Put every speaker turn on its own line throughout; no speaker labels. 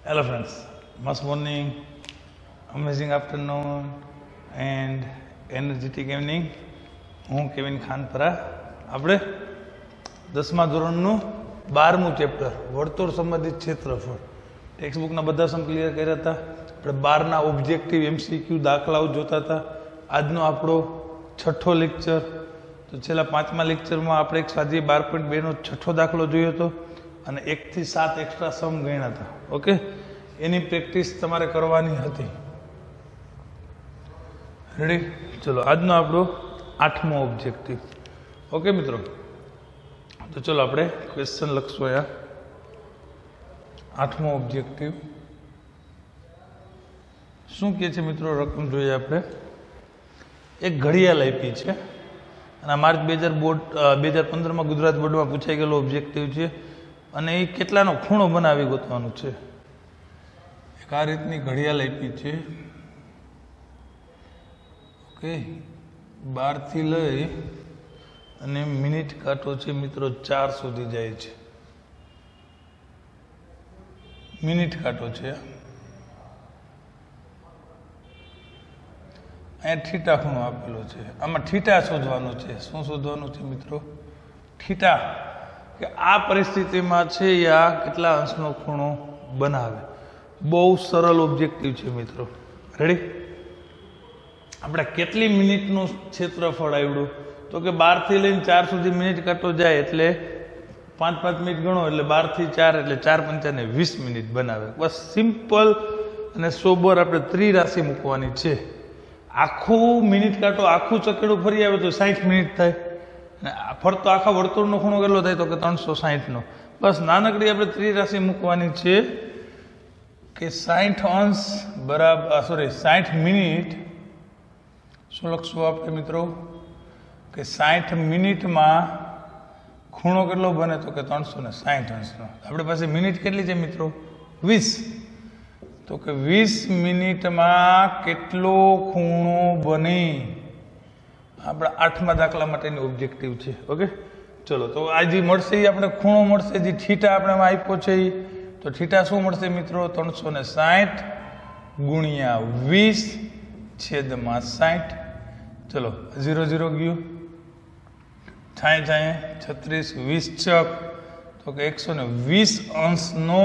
Hello friends, must morning, amazing afternoon and energetic evening. હું Kevin Khanpara. આપણે 10મા ધોરણનું 12મું chapter વર્તુળ સંબંધિત ક્ષેત્રફળ ટેક્સ્ટ બુકના બધા સમ ક્લિયર કર્યા હતા. આપણે 12ના ઓબ્જેક્ટિવ MCQ દાખલાઓ જોતા હતા. આજનો આપણો છઠ્ઠો લેક્ચર. તો છેલ્લા 5મા લેક્ચરમાં આપણે એક સ્વાધ્યાય 12.2નો છઠ્ઠો દાખલો જોયો હતો અને 1 થી 7 એક્સ્ટ્રા સમ ગણ્યા હતા. ઓકે, એની પ્રેક્ટિસ તમારે કરવાની હતી. રેડી? ચલો, આજનો આપણો 8મો ઓબ્જેક્ટિવ. ઓકે મિત્રો, તો ચલો આપણે ક્વેશ્ચન લખશું. અહીંયા 8મો ઓબ્જેક્ટિવ શું કહે છે મિત્રો? રકમ જોઈએ આપણે. એક ઘડિયાળ આપી છે અને માર્ચ 2015માં ગુજરાત બોર્ડમાં પૂછાઈ ગયેલો ઓબ્જેક્ટિવ છે અને એ કેટલાનો ખૂણો બનાવી ગોતવાનું છે. એક આ રીતની ઘડિયાળ આપી છે. ઓકે, 12 થી લઈ અને મિનિટ કાંટો છે મિત્રો 4 સુધી જાય છે. મિનિટ કાંટો છે. અહીંયા થીટા ખૂણો આપેલો છે. આમાં થીટા શોધવાનું છે. શું શોધવાનું છે મિત્રો? થીટા. કે આ પરિસ્થિતિમાં છે યા કેટલા અંશનો ખૂણો બનાવે. બહુ સરળ ઓબ્જેક્ટિવ છે મિત્રો. રેડી? આપણે કેટલી મિનિટનું ક્ષેત્રફળ આવડ્યું? તો કે 12 થી લઈને 4 સુધી મિનિટ કાંટો જાય એટલે 5 મિનિટ ગણો એટલે 12 થી 4 એટલે 4 પંચાને 20 મિનિટ બનાવે. બસ સિમ્પલ અને સોબર આપણે ત્રિરાશિ મૂકવાની છે. આખું મિનિટ કાંટો આખું ચકેડું ફરી આવે તો 60 મિનિટ થાય. અને ફરતો આખા વર્તુળનો ખૂણો કેટલો થાય? તો કે 360નો. બસ નાનકડી આપણે ત્રિરાશિ મૂકવાની છે કે 60 અંશ બરાબર 60 મિનિટ. શું લખશું આપણે મિત્રો? કે 60 મિનિટમાં ખૂણો કેટલો બને? તો કે 360 અંશનો. આપણી પાસે મિનિટ કેટલી છે મિત્રો? 20. તો કે 20 મિનિટમાં કેટલો ખૂણો બને? આપણા 8મા દાખલા માટેની ઓબ્જેક્ટિવ છે. ઓકે, ચલો, તો આ જે મળશે એ આપણે ખૂણો મળશે. જે થીટા આપણે આપ્યો છે એ તો થીટા શું મળશે મિત્રો? 360 ગુણ્યા 20/60. ચલો, 0 0 ગયું. 6 36 20 ચોક તો કે 120 અંશનો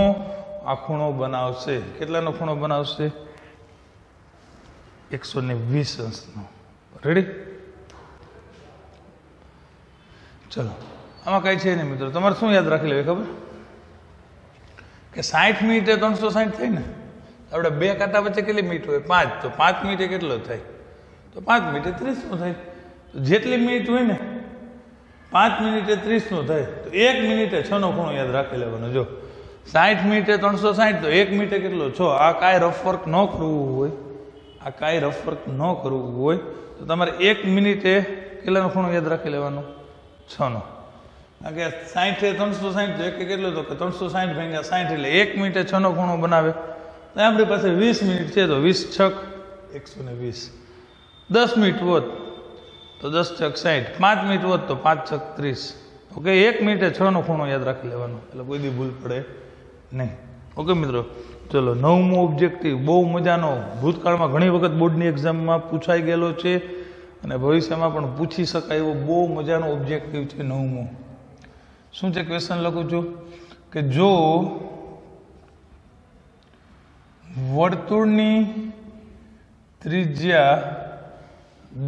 આ ખૂણો બનાવશે. કેટલાનો ખૂણો બનાવશે? 120 અંશનો. રેડી? ચલો, આમાં કઈ છે ને મિત્રો, તમારે શું યાદ રાખી લેવી ખબર? કે 60 મિનિટે 360 થાય ને. આપણે બે કાંટા વચ્ચે કેટલી મિનિટ હોય? 5. તો 5 મિનિટે કેટલો થાય? તો 5 મિનિટે 30નો થાય. તો જેટલી મિનિટ હોય ને 5 મિનિટે 30નો થાય. તો 1 મિનિટે 6નો ખૂણો યાદ રાખી લેવાનો. જો 60 મિનિટે 360 તો 1 મિનિટે કેટલો? 6. આ કાંઈ રફ વર્ક ન કરવું હોય તો તમારે 1 મિનિટે કેટલાનો ખૂણો યાદ રાખી લેવાનો? 6નો. કારણ કે 60 એ 360 તો 1 કેટલો? તો કે 360 ભાગ્યા 60 એટલે 1 મિનિટે 6નો ખૂણો બનાવે. તો આપણી પાસે 20 મિનિટ છે તો 20 છક 120. 10 મિનિટ હોત તો 10 છક 60. 5 મિનિટ હોત તો 5 છક 30. ઓકે, 1 મિનિટે 6નો ખૂણો યાદ રાખી લેવાનો એટલે કોઈ દી ભૂલ પડે નહીં. ઓકે મિત્રો, ચલો, 9મો ઓબ્જેક્ટિવ બહુ મજાનો. ભૂતકાળમાં ઘણી વખત બોર્ડની એક્ઝામમાં પૂછાઈ ગયેલો છે અને ભવિષ્યમાં પણ પૂછી શકાય એવો બહુ મજાનો ઓબ્જેક્ટિવ છે 9મો. શું છે? ક્વેશ્ચન લખું છું કે જો વર્તુળની ત્રિજ્યા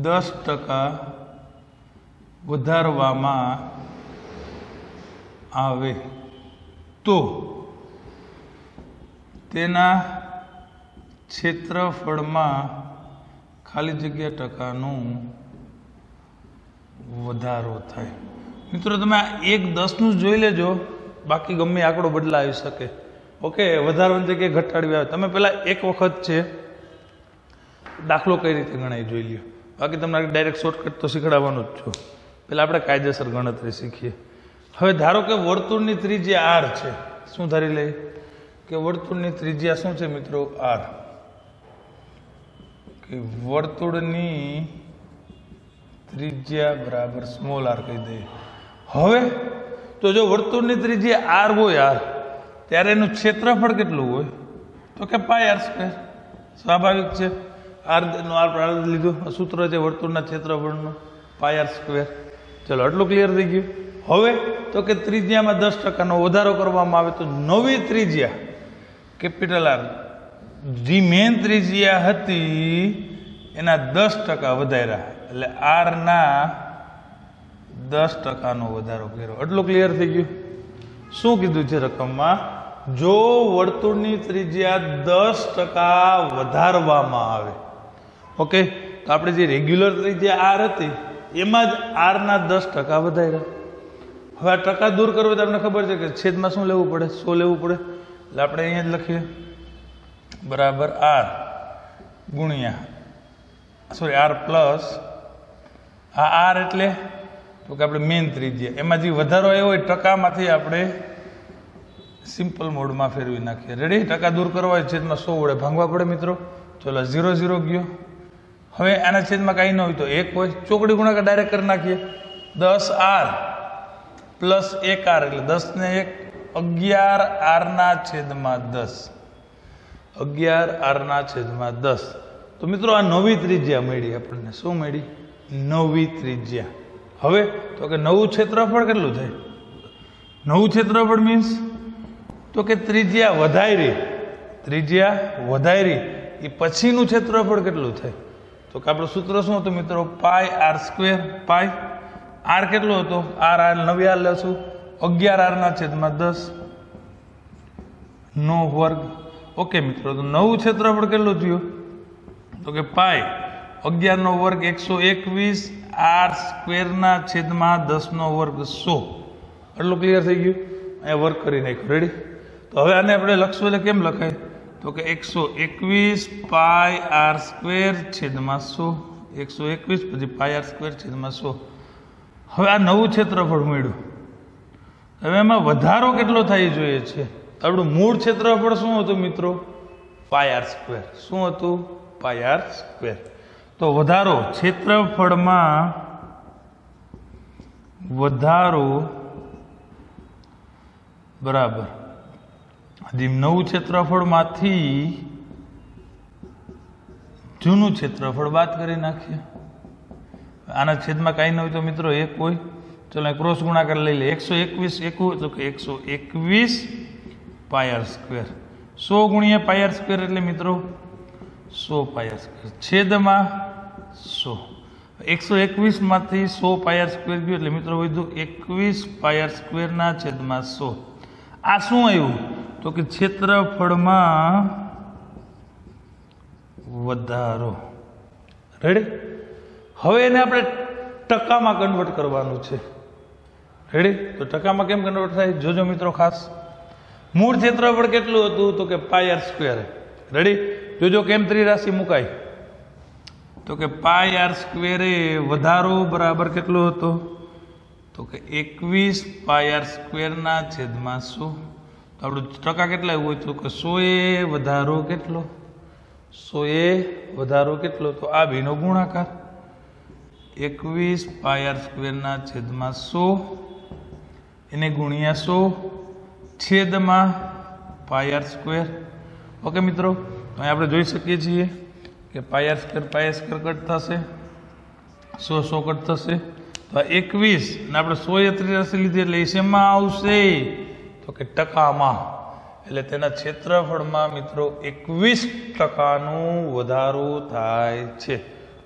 10% વધારવામાં આવે તો તેના ક્ષેત્રફળમાં ખાલી જગ્યા ટકાનો વધારો થાય. મિત્રો, તમે આ 1/10નું જોઈ લેજો, બાકી ગમે આંકડો બદલાવી શકે. ઓકે, વધારવાની જગ્યાએ ઘટાડવી આવે. તમે પહેલાં એક વખત છે દાખલો કઈ રીતે ગણાય જોઈ લ્યો. બાકી તમને ડાયરેક્ટ શોર્ટકટ તો શીખડાવવાનો જ છો. પહેલાં આપણે કાયદેસર ગણતરી શીખીએ. હવે ધારો કે વર્તુળની ત્રિજ્યા R છે. શું ધારી લઈએ? કે વર્તુળની ત્રિજ્યા શું છે મિત્રો? R. કે વર્તુળની ત્રિજ્યા બરાબર સ્મોલ r કહી દઈએ. હવે તો જો વર્તુળની ત્રિજ્યા r હોય ત્યારે એનું ક્ષેત્રફળ કેટલું હોય? તો કે પાય આર સ્ક્વેર. સ્વાભાવિક છે. આર લીધું સૂત્ર છે વર્તુળના ક્ષેત્રફળનું પાય આર સ્ક્વેર. ચલો આટલું ક્લિયર થઈ ગયું. હવે તો કે ત્રિજ્યામાં 10% વધારો કરવામાં આવે તો નવી ત્રિજ્યા કેપિટલ આર જે મેન ત્રિજ્યા હતી એના 10% વધાર્યા એટલે આરના 10% વધારો કર્યો. આટલું ક્લિયર થઈ ગયું. શું કીધું છે રકમમાં? જો વર્તુળની ત્રિજ્યા 10% વધારવામાં આવે, ઓકે, તો આપણે જે રેગ્યુલર ત્રિજ્યા આર હતી એમાં જ આરના 10% વધાર્યા. હવે આ ટકા દૂર કરવો તો તમને ખબર છે કે છેદમાં શું લેવું પડે? 100 લેવું પડે. એટલે આપણે અહીંયા જ લખીએ બરાબર આર ગુણ્યા સોરી આર પ્લસ આ આર એટલે તો કે આપણે મેન ત્રિજ્યા એમાં જે વધારો આવ્યો હોય ટકામાંથી આપણે સિમ્પલ મોડમાં ફેરવી નાખીએ. રેડી? ટકા દૂર કરવા હોય છેદમાં 100 વડે ભાંગવા પડે મિત્રો. ચલો 0 0 ગયો. હવે આના છેદમાં કાંઈ ન હોય તો 1 હોય. ચોકડી ગુણાકાર ડાયરેક્ટ કરી નાખીએ. 10 આર પ્લસ 1 આર એટલે 10 ને 1 11 આરના છેદમાં 10. 11 આરના છેદમાં 10. તો મિત્રો આ નવી ત્રિજ્યા મળી આપણને. શું મળી? નવી ત્રિજ્યા. હવે તો કે નવું ક્ષેત્રફળ કેટલું થાય? નવું ક્ષેત્રફળ મીન્સ તો કે ત્રિજ્યા વધારી. ત્રિજ્યા વધારી એ પછીનું ક્ષેત્રફળ કેટલું થાય? તો કે આપણું સૂત્ર શું હતું મિત્રો? Pi R square. Pi R કેટલો હતો? આર નવી આર લેશું 11 આરના છેદમાં 10 નો વર્ગ. ઓકે મિત્રો, તો નવું ક્ષેત્રફળ કેટલું થયું? તો કે પાય 11 નો વર્ગ 121 આર સ્ક્વેરના છેદમાં 10 નો વર્ગ 100. એટલું ક્લિયર થઈ ગયું. અહીંયા વર્ક કરી નાખ્યું. રેડી? તો હવે આને આપણે લખશું એટલે કેમ લખાય? તો કે 121 પાય આર સ્ક્વેર છેદમાં 100. 121 પછી પાય આર સ્ક્વેર છેદમાં 100. હવે આ નવું ક્ષેત્રફળ મળ્યું. હવે એમાં વધારો કેટલો થાય જોઈએ છે? આપણું મૂળ ક્ષેત્રફળ શું હતું મિત્રો? Pi R square. શું હતું? Pi R square. તો વધારો ક્ષેત્રફળમાં વધારો બરાબર નવું ક્ષેત્રફળમાંથી જૂનું ક્ષેત્રફળ બાદ કરી નાખીએ. આના છેદમાં કાંઈ ન હોય તો મિત્રો 1 હોય. ચલો ક્રોસ ગુણાકાર લઈ લે. 121 1 હોય તો કે 121 પાય આર સ્ક્વેર. 100 ગુણ્યા પાય આર સ્ક્વેર એટલે મિત્રો 100 પાય આર સ્ક્વેર છેદમાં 100. 121 માંથી 100 પાય આર સ્ક્વેર ગયું એટલે મિત્રો વધ્યું 21 પાય આર સ્ક્વેરના છેદમાં 100. આ શું આવ્યું? તો કે ક્ષેત્રફળમાં વધારો. રેડી? હવે એને આપણે ટકામાં કન્વર્ટ કરવાનું છે. રેડી? તો ટકામાં કેમ કન્વર્ટ થાય? જોજો મિત્રો ખાસ. મૂળ ક્ષેત્રફળ કેટલું હતું? તો કે પાય આર સ્ક્વેર. રેડી? જોજો કેમ ત્રિરાશિ મુકાય. તો કે પાય આર સ્ક્વેરે વધારો બરાબર કેટલો હતો? તો કે 21 પાય આર સ્ક્વેરના છેદમાં 100. તો આપણું ટકા કેટલા હોય? તો કે 100 વધારો કેટલો? 100 વધારો કેટલો? તો આ બેનો ગુણાકાર 21 પાય આર સ્ક્વેરના છેદમાં 100 એને ગુણ્યા 100 છેદમાં પાય આર સ્ક્વેર. ઓકે મિત્રો, અહીં આપણે જોઈ શકીએ છીએ કે પાય આર સ્ક્વેર કટ થશે, 100 કટ થશે. તો આ 21 ને આપણે 100 ત્રિરાશિ લીધી એટલે એ શેમાં આવશે? તો કે ટકામાં. એટલે તેના ક્ષેત્રફળમાં મિત્રો 21% વધારો થાય છે.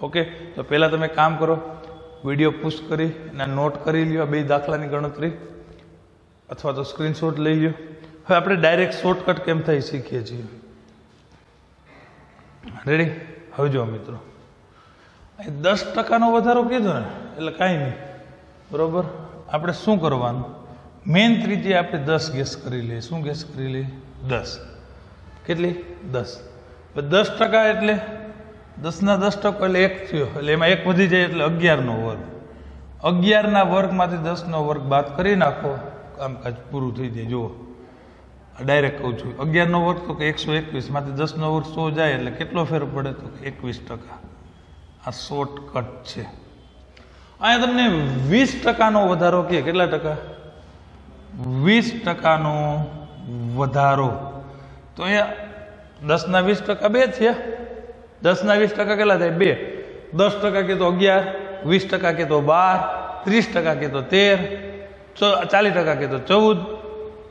ઓકે, તો પહેલાં તમે કામ કરો, વિડીયો પુશ કરી એના નોટ કરી લ્યો બે દાખલાની ગણતરી, અથવા તો સ્ક્રીનશોટ લઈ લ્યો. હવે આપણે ડાયરેક્ટ શોર્ટકટ કેમ થાય શીખીએ છીએ. રેડી? હવે જો મિત્રો 10% વધારો કીધો ને એટલે કાંઈ નહીં, બરોબર. આપણે શું કરવાનું? મેન ત્રિજ્યા આપણે 10 ગેસ કરી લઈએ. શું ગેસ કરી લઈએ? 10. કેટલી? 10. 10% એટલે 10 ના 10% એટલે 1 થયો, એટલે એમાં 1 વધી જાય એટલે 11 નો વર્ગ. 11 ના વર્ગમાંથી 10 નો વર્ગ બાદ કરી નાખો, કામકાજ પૂરું થઈ જાય. જુઓ, ડાયરેક્ટ કહું છું, 11 નો વર્ગ તો કે 121 માંથી 10 નો વર્ગ 100 જાય એટલે કેટલો ફેર પડે? તો કે 21%. આ શોર્ટકટ છે. અહીંયા તમને 20% નો વધારો કે કેટલા ટકા? 20% નો વધારો. તો અહીંયા 10 ના 20% 2 થયા. 10 ના 20% કેટલા થાય? 2. 10% કે તો 11, 20% કે તો 12, 30% કે તો 13, 40% કે તો 14,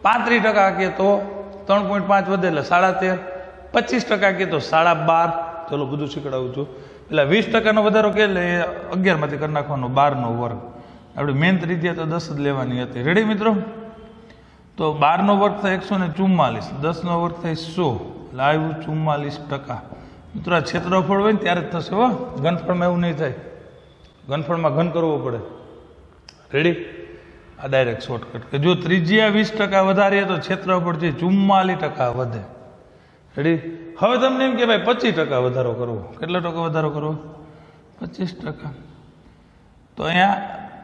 35% કે તો 3.5 વધે એટલે 13.5, 25% કે તો 12.5. ચલો બધું શીખડાવું છું. એટલે 20%નો વધારો કે એટલે 11 માંથી કરી નાખવાનો 12 નો વર્ગ. આપણે મેન ત્રિજ્યા તો 10 જ લેવાની હતી. રેડી મિત્રો? તો 12 નો વર્ગ થાય 144, 10 નો વર્ગ થાય 100, એટલે આવ્યું 44%. મિત્રો આ ક્ષેત્રફળ હોય ને ત્યારે જ થશે હો, ઘનફળમાં એવું નહીં થાય. ઘનફળમાં ઘન કરવો પડે. રેડી? આ ડાયરેક્ટ શોર્ટકટ કે જો ત્રિજ્યા 20% વધારીએ તો ક્ષેત્રફળ છે 44% વધે. રેડી? હવે તમને એમ કે ભાઈ 25% વધારો કરવો. કેટલો ટકા વધારો કરવો? 25%. તો અહીંયા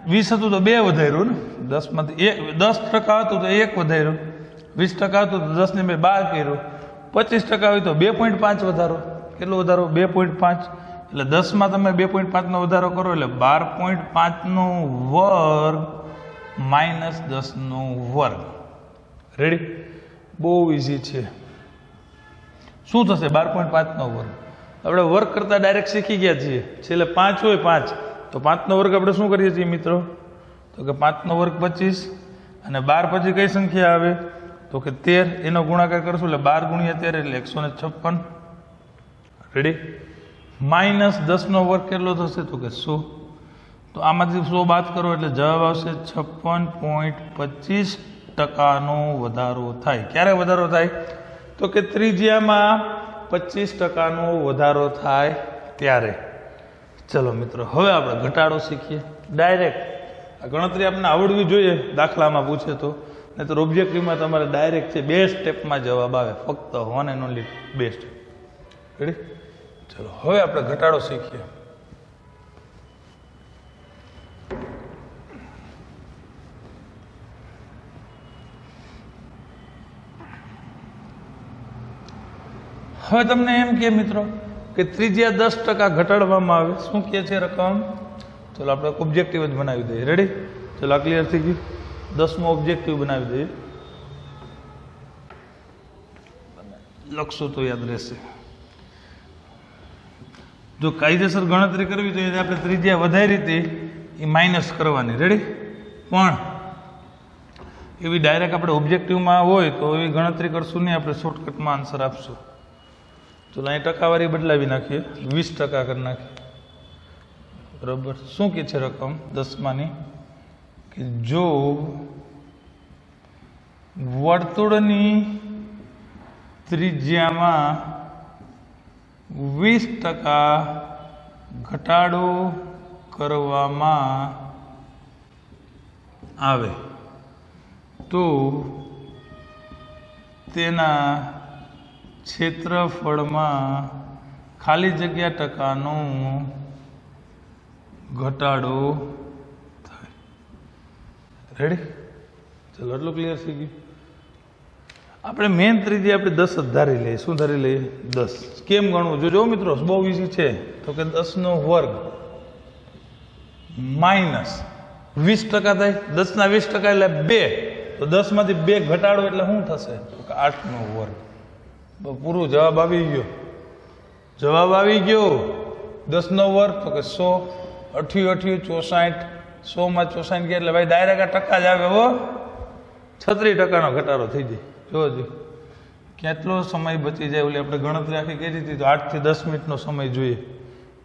20 હતું તો 2 વધાર્યું ને, 10 માંથી 10% હતું તો 1 વધાર્યું, 20% હતું તો 10 ને 2 12 કર્યું, 25% હોય તો 2.5 વધારો. કેટલો વધારો? 2.5. એટલે 10 માં તમે 2.5 નો વધારો કરો એટલે 12.5 નો વર્ગ માઇનસ 10 નો વર્ગ. રેડી? બહુ ઇઝી છે. શું થશે? 12.5 નો વર્ગ. આપણે વર્ગ કરતા ડાયરેક્ટ શીખી ગયા છીએ. છેલ્લે 5 હોય 5 તો 5 નો વર્ગ આપણે શું કરીએ છીએ મિત્રો? તો કે 5 નો વર્ગ 25 અને 12 પછી કઈ સંખ્યા આવે? તો કે 13. એનો ગુણાકાર કરશું એટલે 12 ગુણ્યા 13 એટલે 156. રેડી? માઇનસ 10 નો વર્ગ કેટલો થશે? તો કે 100. તો આમાંથી 100 બાદ કરો એટલે જવાબ આવશે 56.25% નો વધારો થાય. ક્યારે વધારો થાય? તો કે ત્રિજ્યામાં 25% નો વધારો થાય ત્યારે. ચલો મિત્રો હવે આપણે ઘટાડો શીખીએ. ડાયરેક્ટ આ ગણતરી આપણને આવડવી જોઈએ દાખલામાં પૂછે તો, નહીં તો ઓબ્જેક્ટિવમાં તમારે ડાયરેક્ટ છે 2 સ્ટેપમાં જવાબ આવે. ફક્ત 1 એન્ડ ઓનલી 2 સ્ટેપ. રેડી? ચલો હવે આપણે ઘટાડો શીખીએ. હવે તમને એમ કે મિત્રો કે ત્રિજ્યા 10% ઘટાડવામાં આવે. શું કહે છે રકમ? ચલો આપણે ઓબ્જેક્ટિવ જ બનાવી દઈએ. રેડી? ચલો આ ક્લિયર થઈ ગયું. 10મો ઓબ્જેક્ટિવ બનાવી દઈએ. લખશો તો યાદ રહેશે. જો કાયદેસર ગણતરી કરવી તો આપણે ત્રિજ્યા વધારી હતી એ માઇનસ કરવાની. રેડી? પણ એવી ડાયરેક્ટ આપણે ઓબ્જેક્ટિવમાં હોય તો એવી ગણતરી કરશું નહીં, આપણે શોર્ટકટમાં આન્સર આપશું. ચલો અહીં ટકાવારી બદલાવી નાખીએ, 20% કરી નાખીએ. બરાબર? શું કે છે રકમ 10માની? કે જો વર્તુળની ત્રિજ્યામાં 20% ઘટાડો કરવામાં આવે તો તેના ક્ષેત્રફળમાં ખાલી જગ્યા ટકાનો ઘટાડો થાય. રેડી? ચલો એટલું ક્લિયર થઈ ગયું. આપણે મેન ત્રિજ્યા આપણે 10 જ ધારી લઈએ. શું ધારી લઈએ? 10. કેમ ગણવું? જો મિત્રો બહુ ઈઝી છે. તો કે 10 નો વર્ગ માઇનસ 20% થાય. 10 ના 20% એટલે 2. તો 10 માંથી 2 ઘટાડો એટલે શું થશે? તો કે 8 નો વર્ગ. પૂરું જવાબ આવી ગયો. જવાબ આવી ગયો. 10 નો વર્ગ તો કે 100, 8 64, 100 માં 64 ગયા એટલે ભાઈ ડાયરેક્ટ આ ટકા જ આવે હો. 36% નો ઘટાડો થઈ જાય. જોજો કેટલો સમય બચી જાય. ઓલી આપણે ગણતરી આખી કરી હતી તો 8 થી 10 મિનિટનો સમય જોઈએ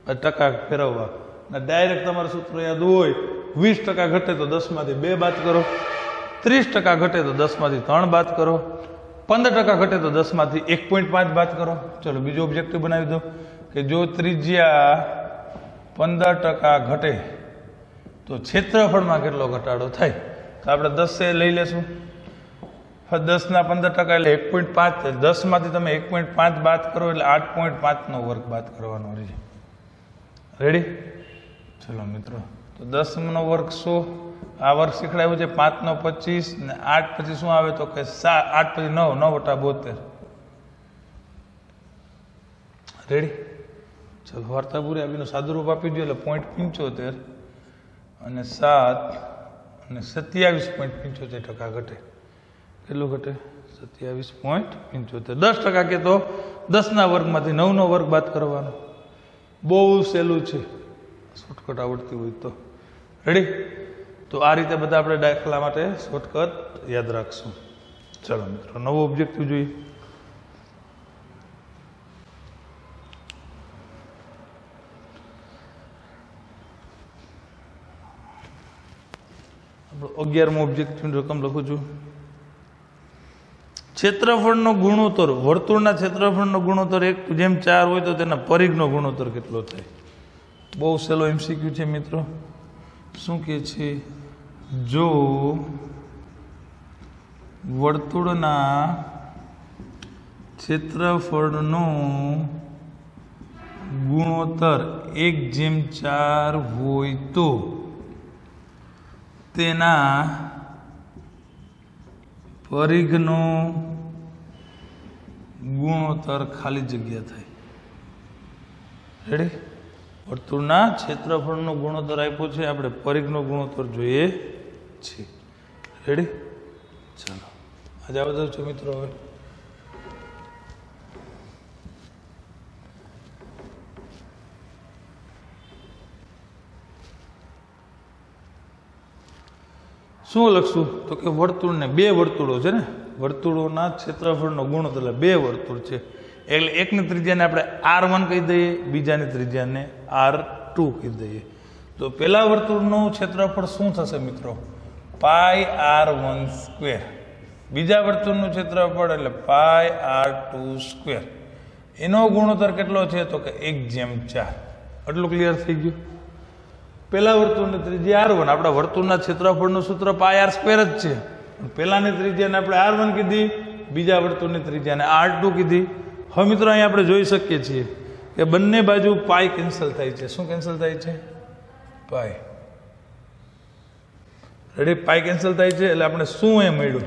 ટકા ફેરવવા. ડાયરેક્ટ તમારું સૂત્ર યાદ હોય 20% ઘટે તો 10 માંથી 2 બાદ કરો, 30% ઘટે તો 10 માંથી 3 બાદ કરો, 15% ઘટે તો 10 માંથી 1.5 બાદ કરો. ચલો બીજો ઓબ્જેક્ટિવ બનાવી દો કે જો ત્રિજ્યા 15% ઘટે તો ક્ષેત્રફળમાં કેટલો ઘટાડો થાય? તો આપણે 10 લઈ લેશું. 10 ના 15% એટલે 1.5. 10 માંથી તમે 1.5 બાદ કરો એટલે 8.5 નો વર્ગ બાદ કરવાનો રહે. રેડી? ચલો મિત્રો તો 10 નો વર્ગ 100. આ વર્ગ શીખડાયું છે 5 નો 25 ને 8 પછી શું આવે? તો કે 8 પછી 9, 9/72. રેડી? ચલો વાર્તા પૂરી. આવીનું સાદુરૂપ આપી દો એટલે 0.75 અને 7 અને 27.75% ઘટે. કેટલું ઘટે 27.75 10% કે તો 10ના વર્ગમાંથી 9નો વર્ગ બાદ કરવાનો બહુ સહેલું છે શોર્ટકટ આવડતી હોય તો રેડી તો આ રીતે બધા આપણે દાખલા માટે શોર્ટકટ યાદ રાખશું ચલો મિત્રો નવો ઓબ્જેક્ટિવ જોઈએ આપણો 11મો ઓબ્જેક્ટિવની રકમ લખું છું ક્ષેત્રફળનો ગુણોત્તર વર્તુળના ક્ષેત્રફળનો ગુણોત્તર 1:4 હોય તો તેના પરિઘનો ગુણોત્તર કેટલો થાય બહુ સહેલો એમસીક્યુ છે મિત્રો શું કહે છે જો વર્તુળના ક્ષેત્રફળનો ગુણોત્તર 1:4 હોય તો તેના પરિઘનો ગુણોત્તર ખાલી જગ્યા થાય રેડી વર્તુળના ક્ષેત્રફળનો ગુણોત્તર આપ્યો છે આપણે પરિઘનો ગુણોત્તર જોઈએ છે રેડી ચાલો આજે આવજો છો મિત્રો હવે શું લખશું તો કે વર્તુળને બે વર્તુળો છે ને વર્તુળોના ક્ષેત્રફળનો ગુણોત્તર એટલે બે વર્તુળ છે એટલે એકની ત્રિજ્યાને આપણે R1 કહી દઈએ બીજાની ત્રિજ્યાને R2 કહી દઈએ તો પહેલા વર્તુળનું ક્ષેત્રફળ શું થશે મિત્રો πr1² બીજા વર્તુળનું ક્ષેત્રફળ એટલે πr2². એનો ગુણોત્તર કેટલો છે તો કે 1/4. આટલું ક્લિયર થઈ ગયું. પહેલા વર્તુળની ત્રિજ્યા r1, આપણા વર્તુળના ક્ષેત્રફળનું સૂત્ર πr² જ છે. પહેલાની ત્રિજ્યાને આપણે r1 કીધી, બીજા વર્તુળની ત્રિજ્યાને r2 કીધી. હવે મિત્રો અહીં આપણે જોઈ શકીએ છીએ કે બંને બાજુ પાઈ કેન્સલ થાય છે. શું કેન્સલ થાય છે? પાઈ. રેડી? પાઈ કેન્સલ થાય છે એટલે આપણે શું એ મળ્યું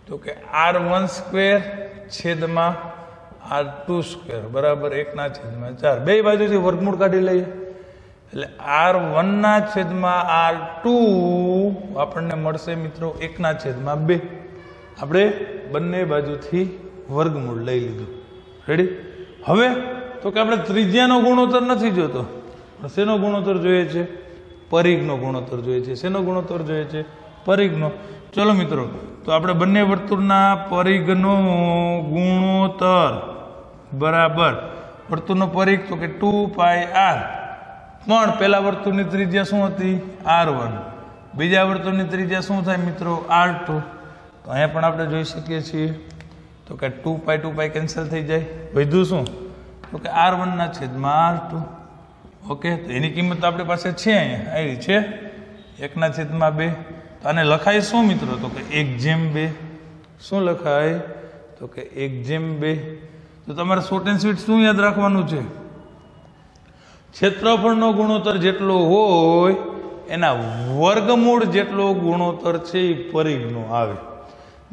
તો કે r1² છેદમાં r2² બરાબર 1/4. બે બાજુથી વર્ગમૂળ કાઢી લઈએ એટલે r1/r2 આપણને મળશે મિત્રો 1/2. આપણે બંને બાજુથી વર્ગમૂળ લઈ લીધું. રેડી? હવે તો કે આપણે ત્રિજ્યાનો ગુણોત્તર નથી જોતો, શેનો ગુણોત્તર જોઈએ છે? પરિઘનો ગુણોત્તર જોઈએ છે. શેનો ગુણોત્તર જોઈએ છે? પરિઘનો. ચલો મિત્રો, તો આપણે બંને વર્તુળના પરિઘનો ગુણોત્તર બરાબર વર્તુળનો પરિઘ તો કે 2πr. પણ પહેલા વર્તુળની ત્રિજ્યા શું હતી? r1. બીજા વર્તુળની ત્રિજ્યા શું થાય મિત્રો? r2. તો અહીંયા પણ આપણે જોઈ શકીએ છીએ તો કે 2π કેન્સલ થઈ જાય. વધ્યું શું તો કે r1/r2. ઓકે, તો એની કિંમત તો આપણી પાસે છે, અહીંયા આવી છે 1/2. તો આને લખાય શું મિત્રો તો કે 1/2. શું લખાય તો કે 1/2. તો તમારે શોર્ટ એન્ડ સ્વીટ શું યાદ રાખવાનું છે? ક્ષેત્રફળનો ગુણોત્તર જેટલો હોય એના વર્ગમૂળ જેટલો ગુણોત્તર છે એ પરિઘનો આવે.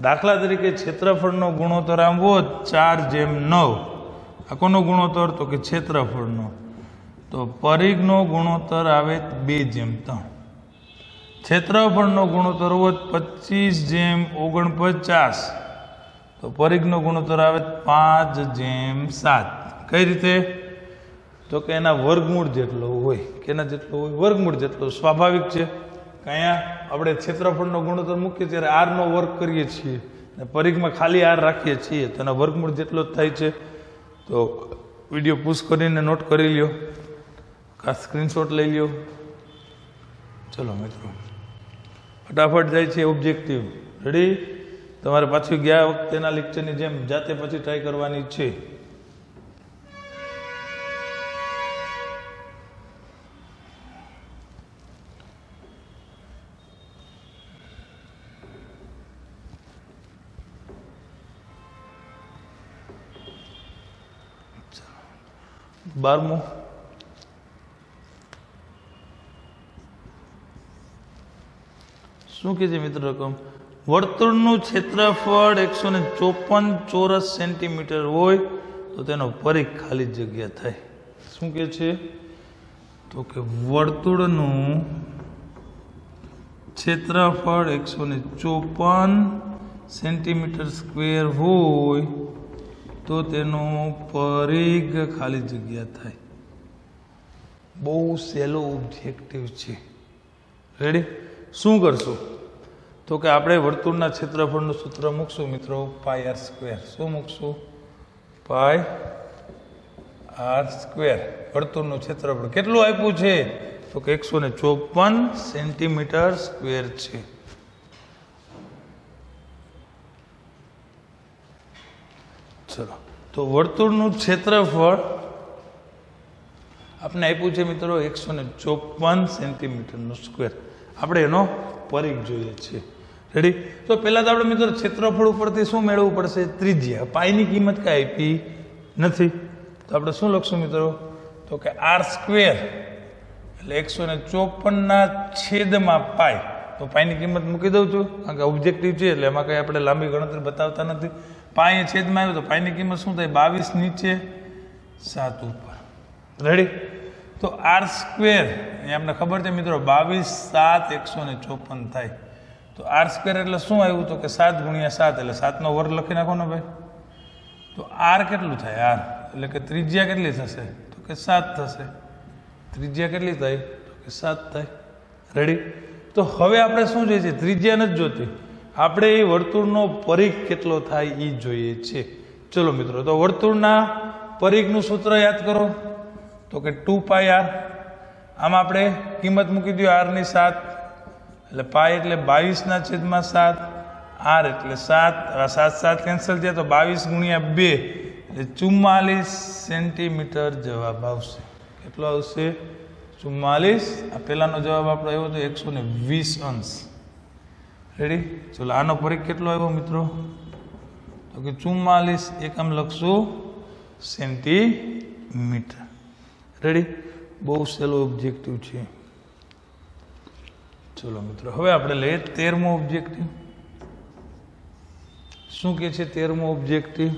દાખલા તરીકે ક્ષેત્રફળનો ગુણોત્તર આમ હોત 4/9. આ કોનો ગુણોત્તર તો કે ક્ષેત્રફળનો. તો પરિઘનો ગુણોત્તર આવે 2/3. ક્ષેત્રફળનો ગુણોત્તર હોત 25/49. તો પરિઘનો ગુણોત્તર આવે 5/7. કઈ રીતે? તો કે એના વર્ગમૂળ જેટલો હોય. કેના જેટલો હોય? વર્ગમૂળ જેટલો. સ્વાભાવિક છે કે અહીંયા આપણે ક્ષેત્રફળનો ગુણોત્તર મૂકીએ ત્યારે r નો વર્ગ કરીએ છીએ અને પરિઘમાં ખાલી r રાખીએ છીએ તો એના વર્ગમૂળ જેટલો જ થાય છે. તો વિડીયો પૂછ કરીને નોટ કરી લ્યો, કા સ્ક્રીનશોટ લઈ લ્યો. ચલો મિત્રો, ફટાફટ જાય છે ઓબ્જેક્ટિવ. રેડી? તમારે પાછું ગયા વખતેના લેક્ચરની જેમ જાતે પછી ટ્રાય કરવાની છે. બારમું, શું કે છે મિત્ર રકમ? વર્તુળનું ક્ષેત્રફળ 154 ચોરસ સેન્ટીમીટર હોય તો તેનો પરિઘ ખાલી જગ્યા થાય. શું કે છે તો કે વર્તુળનું ક્ષેત્રફળ 154 સેન્ટીમીટર સ્ક્વેર હોય તો તેનું પરિઘ ખાલી જગ્યા થાય. બહુ સહેલો ઓબ્જેક્ટિવ છે. રેડી? શું કરશું તો કે આપણે વર્તુળના ક્ષેત્રફળનું સૂત્ર મૂકશું મિત્રો, પાઈ આર સ્ક્વેર. શું મૂકશું? Pi r square. વર્તુળનું ક્ષેત્રફળ કેટલું આપ્યું છે તો કે 154 સેન્ટીમીટર સ્ક્વેર છે. ચલો, તો વર્તુળનું ક્ષેત્રફળ આપણે આપ્યું છે મિત્રો 154 સેન્ટીમીટરનું સ્ક્વેર. આપણે એનો પરિઘ જોઈએ છે. રેડી? તો પહેલા તો આપણે મિત્રો ક્ષેત્રફળ ઉપરથી શું મેળવવું પડશે? ત્રિજ્યા. પાઈની કિંમત કાંઈ આપી નથી, તો આપણે શું લખશું મિત્રો તો કે આર સ્ક્વેર એટલે 154 પાઈ. તો પાઈની કિંમત મૂકી દઉં છું, કારણ કે ઓબ્જેક્ટિવ છે એટલે એમાં કંઈ આપણે લાંબી ગણતરી બતાવતા નથી. પાઈ છેદમાં આવ્યું તો પાઈની કિંમત શું થાય? 22 નીચે 7 ઉપર. રેડી? તો આર સ્ક્વેર એ આપણે ખબર છે મિત્રો 22 7 154 થાય. તો આર સ્ક્વેર એટલે શું આવ્યું તો કે 7 ગુણ્યા 7 એટલે 7 નો વર્ગ લખી નાખો ને ભાઈ. તો આર કેટલું થાય? આર એટલે કે ત્રિજ્યા કેટલી થશે તો કે 7 થશે. ત્રિજ્યા કેટલી થાય તો કે 7 થાય. રેડી? તો હવે આપણે શું જોઈએ છે? ત્રિજ્યા નથી જોતી, આપણે એ વર્તુળનો પરિઘ કેટલો થાય એ જોઈએ છે. ચલો મિત્રો, તો વર્તુળના પરિઘનું સૂત્ર યાદ કરો તો કે 2 પાઈ આર. આમાં આપણે કિંમત મૂકી દઈએ આર ની 7 એટલે પાઈ એટલે 22/7. આર એટલે 7, 7 કેન્સલ થયા તો 22 ગુણ્યા 2 એટલે 44 સેન્ટીમીટર જવાબ આવશે. કેટલો આવશે? 44. આ પહેલાનો જવાબ આપણો આવ્યો હતો 120 અંશ. રેડી? ચલો, આનો પરિઘ કેટલો આવ્યો મિત્રો તો કે 44 એકમ લખશું સેન્ટીમીટર. રેડી? બહુ સહેલો ઓબ્જેક્ટિવ છે. ચલો મિત્રો, હવે આપણે લઈએ 13મો ઓબ્જેક્ટિવ. શું કે છે 13મો ઓબ્જેક્ટિવ?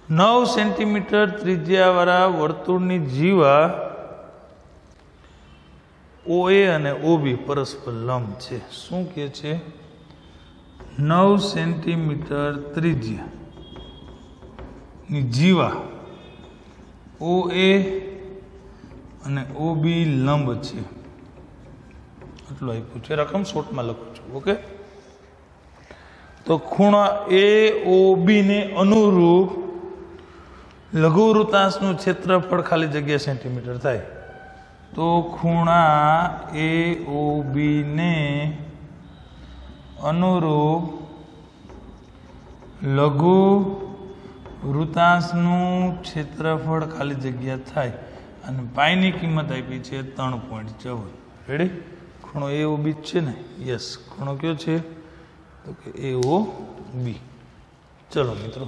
9 સેન્ટીમીટર ત્રિજ્યાવાળા વર્તુળની જીવા OA અને OB પરસ્પર લંબ છે. શું કે છે? 9 સેન્ટીમીટર ત્રિજ્યાની જીવા OA અને OB લંબ છે. એટલું આપ્યું છે. રકમ શોર્ટમાં લખું છું. ઓકે? તો ખૂણા AOB ને અનુરૂપ લઘુવૃત્તાંશનું ક્ષેત્રફળ ખાલી જગ્યા સેન્ટીમીટર થાય. તો ખૂણા AOB ને અનુરૂપ લઘુ વૃત્તાંશનું ક્ષેત્રફળ ખાલી જગ્યા થાય અને પાઈની કિંમત આપી છે 3.14. રેડી? ખૂણો AOB છે ને? યસ. ખૂણો કયો છે તો કે AOB. ચલો મિત્રો,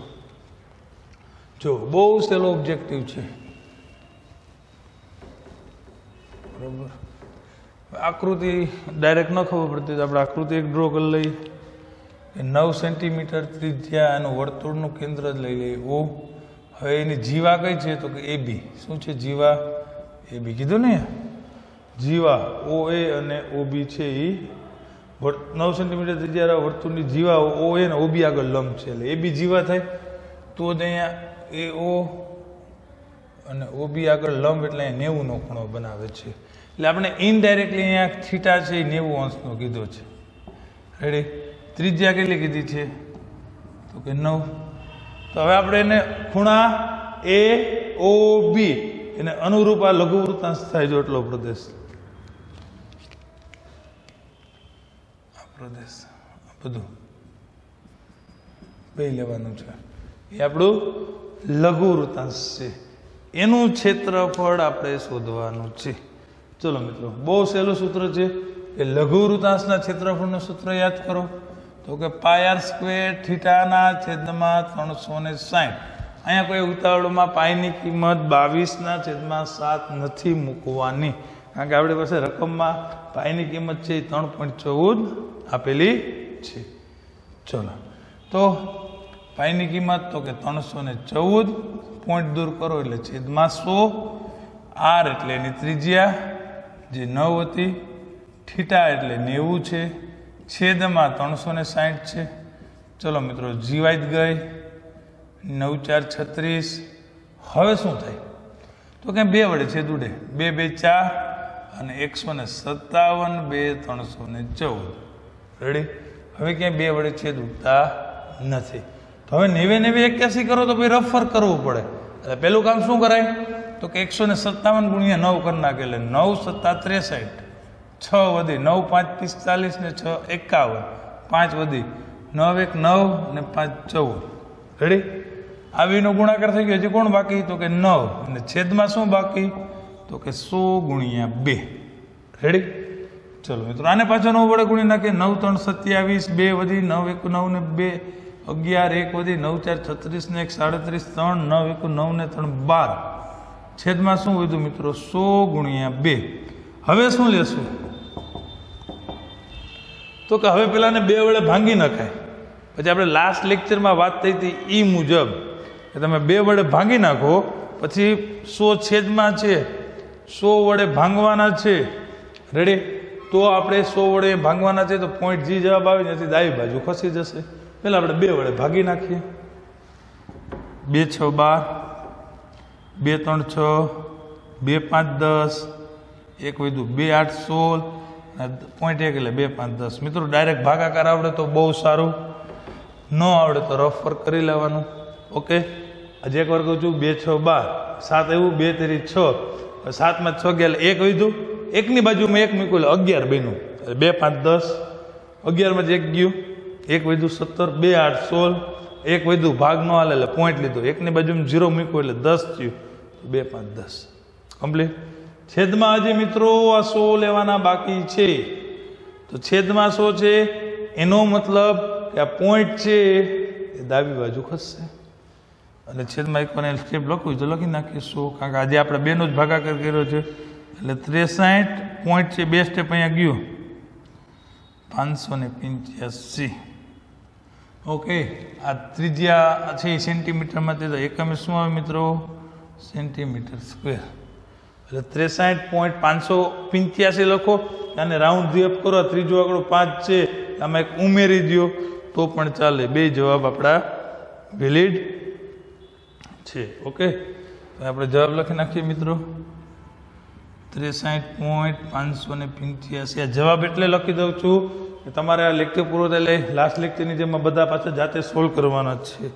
જો બહુ સહેલો ઓબ્જેક્ટિવ છે. બરોબર? આકૃતિ ડાયરેક્ટ ન ખબર પડતી તો આપણે આકૃતિ એક ડ્રો કરી લઈએ કે 9 સેન્ટીમીટર ત્રિજ્યા એનું વર્તુળનું કેન્દ્ર જ લઈ લઈએ O. હવે એની જીવા કઈ છે તો કે AB. શું છે જીવા? AB કીધું ને. જીવા OA અને OB છે એ 9 સેન્ટીમીટર ત્રિજ્યા વર્તુળની જીવા OA અને OB આગળ લંબ છે એટલે AB જીવા થાય. તો જ અહીંયા AO અને OB આગળ લંબ એટલે અહીંયા 90 નો ખૂણો બનાવે છે. એટલે આપણે ઇનડાયરેક્ટલી અહીંયા થીટા છે એ 90 અંશનો કીધો છે. રેડી? ત્રિજ્યા કેટલી કીધી છે તો કે 9. તો હવે આપણે એને ખૂણા AOB એને અનુરૂપ આ લઘુ વૃત્તાંશ થાય જો એટલો પ્રદેશ. આ પ્રદેશ બધું બે લેવાનું છે. એ આપણું લઘુ વૃત્તાંશ છે. એનું ક્ષેત્રફળ આપણે શોધવાનું છે. ચલો મિત્રો, બહુ સહેલું સૂત્ર છે કે લઘુ વૃત્તાંશના ક્ષેત્રફળનું સૂત્ર યાદ કરો તો કે પાઈ આર સ્ક્વેર થીટાના છેદમાં 360. અહીંયા કોઈ ઉતાવળમાં પાઈની કિંમત 22/7 નથી મૂકવાની, કારણ કે આપણી પાસે રકમમાં પાઈની કિંમત છે 3.14 આપેલી છે. ચલો, તો પાઈની કિંમત તો કે 314. પોઈન્ટ દૂર કરો એટલે છેદમાં 100. આર એટલે એની ત્રિજ્યા જે 9 હતી. થીટા એટલે 90 છે. છેદમાં 360 છે. ચલો મિત્રો જીવાત ગઈ 9 4 36. હવે શું થાય તો કે 2 વડે છેદ ઉડે 2 2 4 અને 157 2 314. રેડી? હવે ક્યાંય 2 વડે છેદ ઉડતા નથી. તો હવે 90 90 81 કરો તો ભાઈ રફર કરવું પડે. એટલે પહેલું કામ શું કરાય તો કે 157 ગુણ્યા 9 કરી નાખે એટલે 9 7 63. 6 વધી 9 5 45 ને 6 51. 5 વધી 9 1 9 ને 5 14. રેડી? આવીનો ગુણાકાર થઈ ગયો. હજી કોણ બાકી તો કે 9 અને છેદમાં શું બાકી તો કે 100 ગુણ્યા 2. રેડી? ચલો મિત્રો આને પાછો 9 વડે ગુણી નાખીએ. 9 3 27 2 વધી 9 1 9 ને 2 11 1 વધી 9 4 36 ને 1 37 3 9 1 9 ને 3 12. છેદમાં શું વધ્યું મિત્રો 100 ગુણ્યા 2. હવે શું લેશું તો કે હવે પેલાને 2 વડે ભાંગી નખાય. પછી આપણે લાસ્ટ લેક્ચરમાં વાત થઈ હતી એ મુજબ કે તમે 2 વડે ભાંગી નાખો પછી 100 છેદમાં છે 100 વડે ભાંગવાના છે. રેડી? તો આપણે 100 વડે ભાંગવાના છે તો પોઈન્ટ જી જવાબ આવે ત્યાંથી ડાબી બાજુ ખસી જશે. પહેલાં આપણે 2 વડે ભાગી નાખીએ. 2 6 12 2 3 6 2 5 10 1 વધ્યું 2 8 16 પોઈન્ટ 1 એટલે 2 5 10. મિત્રો ડાયરેક્ટ ભાગાકાર આવડે તો બહુ સારું, ન આવડે તો રફ વર્ક કરી લેવાનું. ઓકે, હજી એક વાર કહું છું 2 6 12 7 એવું 2 3 6 7 માં 6 ગયા એટલે 1 વધ્યું. 1 ની બાજુમાં 1 મૂક્યું એટલે 11 બન્યું. 2 5 10 11 માં 1 ગયું 1 વધ્યું 17 2 8 16 1 વધ્યું ભાગ ન હાલે એટલે પોઈન્ટ લીધો. 1 ની બાજુમાં 0 મૂક્યું એટલે 10 થયું. 2 5 10 કમ્પ્લીટ. છેદમાં હજી મિત્રો આ 100 લેવાના બાકી છે. તો છેદમાં 100 છે એનો મતલબ કે આ પોઈન્ટ છે એ ડાબી બાજુ ખસશે. અને છેદમાં એક વાર સ્ટેપ લખવું તો લખી નાખીએ 100, કારણ કે આજે આપણે બેનો જ ભાગાકાર કર્યો છે એટલે 63 પોઈન્ટ છે. 2 સ્ટેપ અહીંયા ગયું 585. ઓકે, આ ત્રિજ્યા છે સેન્ટીમીટરમાં, તે તો એકમ શું આવે મિત્રો સેન્ટીમીટર સ્ક્વેર. એટલે 63.585 લખો અને રાઉન્ડ ધી અપ કરો. ત્રીજો આંકડો 5 છે આમાં એક ઉમેરી દો તો પણ ચાલે. 2 જવાબ આપણા વેલિડ છે. ઓકે, તો આપણે જવાબ લખી નાખીએ મિત્રો 63.585. આ જવાબ એટલે લખી દઉં છું કે તમારે આ લેક્ચર પૂરો થાય એટલે લાસ્ટ લેક્ચરની જેમ બધા પાછા જાતે સોલ્વ કરવાના જ છે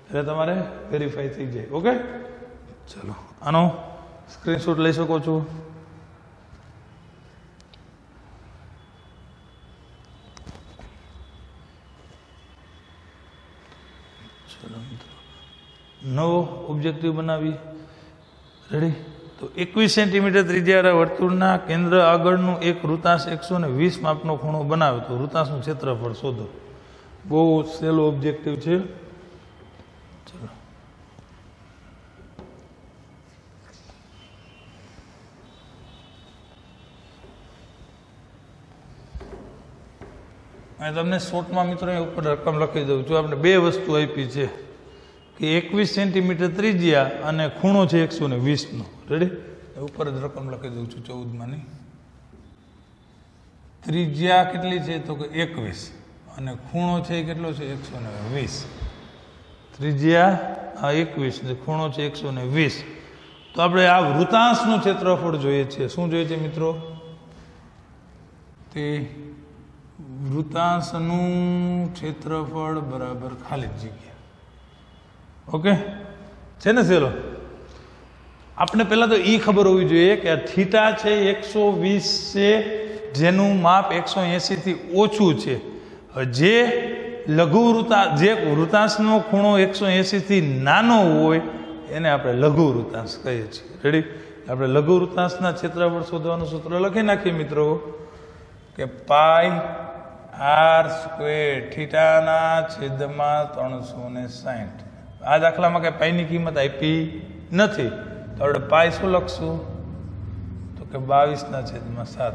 એટલે તમારે વેરીફાઈ થઈ જાય. ઓકે, ચલો આનો સ્ક્રીનશોટ લઈ શકો છો. ચલો મિત્રો નવો ઓબ્જેક્ટિવ બનાવી. રેડી? તો 21 સેન્ટીમીટર ત્રિજ્યાવાળા વર્તુળના કેન્દ્ર આગળનું એક વૃત્તાંશ 120 માપનો ખૂણો બનાવે તો વૃત્તાંશનું ક્ષેત્રફળ શોધો. બહુ સહેલો ઓબ્જેક્ટિવ છે. ચલો તમને શોર્ટમાં મિત્રો ઉપર રકમ લખી દઉં છું. આપણે 2 વસ્તુ આપી છે કે 21 સેન્ટીમીટર ત્રિજ્યા અને ખૂણો છે 120નો. રેડી? ઉપર જ રકમ લખી દઉં છું 14માંની. ત્રિજ્યા કેટલી છે તો કે 21 અને ખૂણો છે કેટલો છે 120. ત્રિજ્યા 21 ને ખૂણો છે 120. તો આપણે આ વૃત્તાંશનું ક્ષેત્રફળ જોઈએ છે. શું જોઈએ છે મિત્રો? તે વૃત્તાંશનું ક્ષેત્રફળ બરાબર ખાલી જગ્યા. ઓકે છે ને સહેલો? આપણે પહેલાં તો એ ખબર હોવી જોઈએ કે આ થીટા છે 120 છે જેનું માપ 180 થી ઓછું છે. જે લઘુ જે વૃત્તાંશનો ખૂણો 180 થી નાનો હોય એને આપણે લઘુ વૃત્તાંશ કહીએ છીએ. રેડી? આપણે લઘુ વૃત્તાંશના ક્ષેત્રફળ શોધવાનું સૂત્ર લખી નાખીએ મિત્રો કે પાઈ r સ્ક્વેર થીટાના છેદમાં 360. આ દાખલામાં કઈ પાઈની કિંમત આપી નથી તો આપણે પાઈ શું લખશું તો કે 22/7.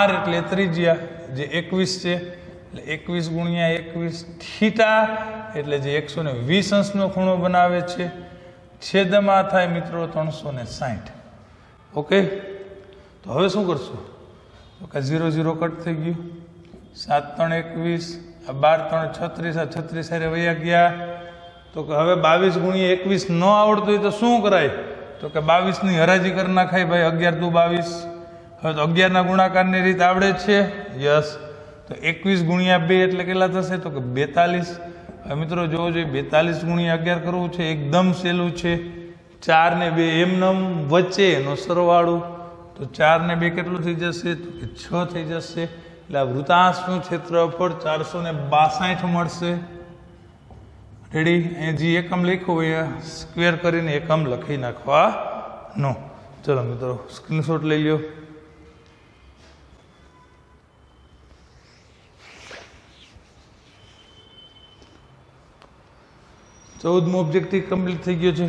r એટલે ત્રિજ્યા જે 21 છે એટલે 21 ગુણ્યા 21. થીટા એટલે જે 120 અંશનો ખૂણો બનાવે છે. છેદમાં થાય મિત્રો 360. ઓકે, તો હવે શું કરશું તો કે 0 0 કટ થઈ ગયું. 7 3 21 12 3 36, આ 36 હારે વયા ગયા. તો કે હવે 22 ગુણ્યા 21 ન આવડતું હોય તો શું કરાય? તો કે 22 ની હરાજી કરી નાખાય ભાઈ. 11 દુ 22. હવે તો 11 ના ગુણાકારની રીત આવડે છે? યસ. તો 21 ગુણ્યા 2 એટલે કેટલા થશે? તો કે 42. હવે મિત્રો જોવો જોઈએ, 42 ગુણ્યા 11 કરવું છે, એકદમ સહેલું છે. 4 ને 2 એમનેમ વચ્ચે એનો સરવાળો, તો 4 ને 2 કેટલું થઈ જશે? તો કે 6 થઈ જશે. એટલે આ વૃતાંશનું ક્ષેત્રફળ 462 મળશે. રેડી? અહીંયા જે એકમ લખ્યું હોય સ્ક્વેર કરીને એકમ લખી નાખવાનો. ચલો મિત્રો સ્ક્રીનશોટ લઈ લ્યો. ચૌદમો ઓબ્જેક્ટિવ કમ્પ્લીટ થઈ ગયો છે.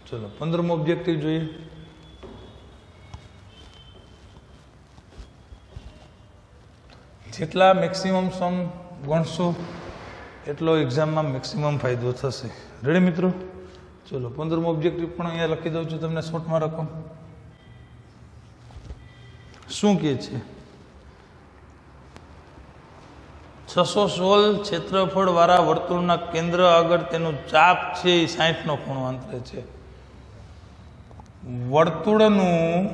ચલો 15મો ઓબ્જેક્ટિવ જોઈએ. જેટલા મેક્સિમમ સમ ગણશો એટલો એક્ઝામમાં મેક્સિમમ ફાયદો થશે. રેડી મિત્રો? ચલો 15મો ઓબ્જેક્ટિવ પણ અહીંયા લખી દઉં છું તમને શોર્ટમાં રકમ. શું કહે છે? 616 ક્ષેત્રફળ વાળા વર્તુળના કેન્દ્ર આગળ તેનું ચાપ છે એ 60 નો ખૂણો અંતરે છે. વર્તુળનું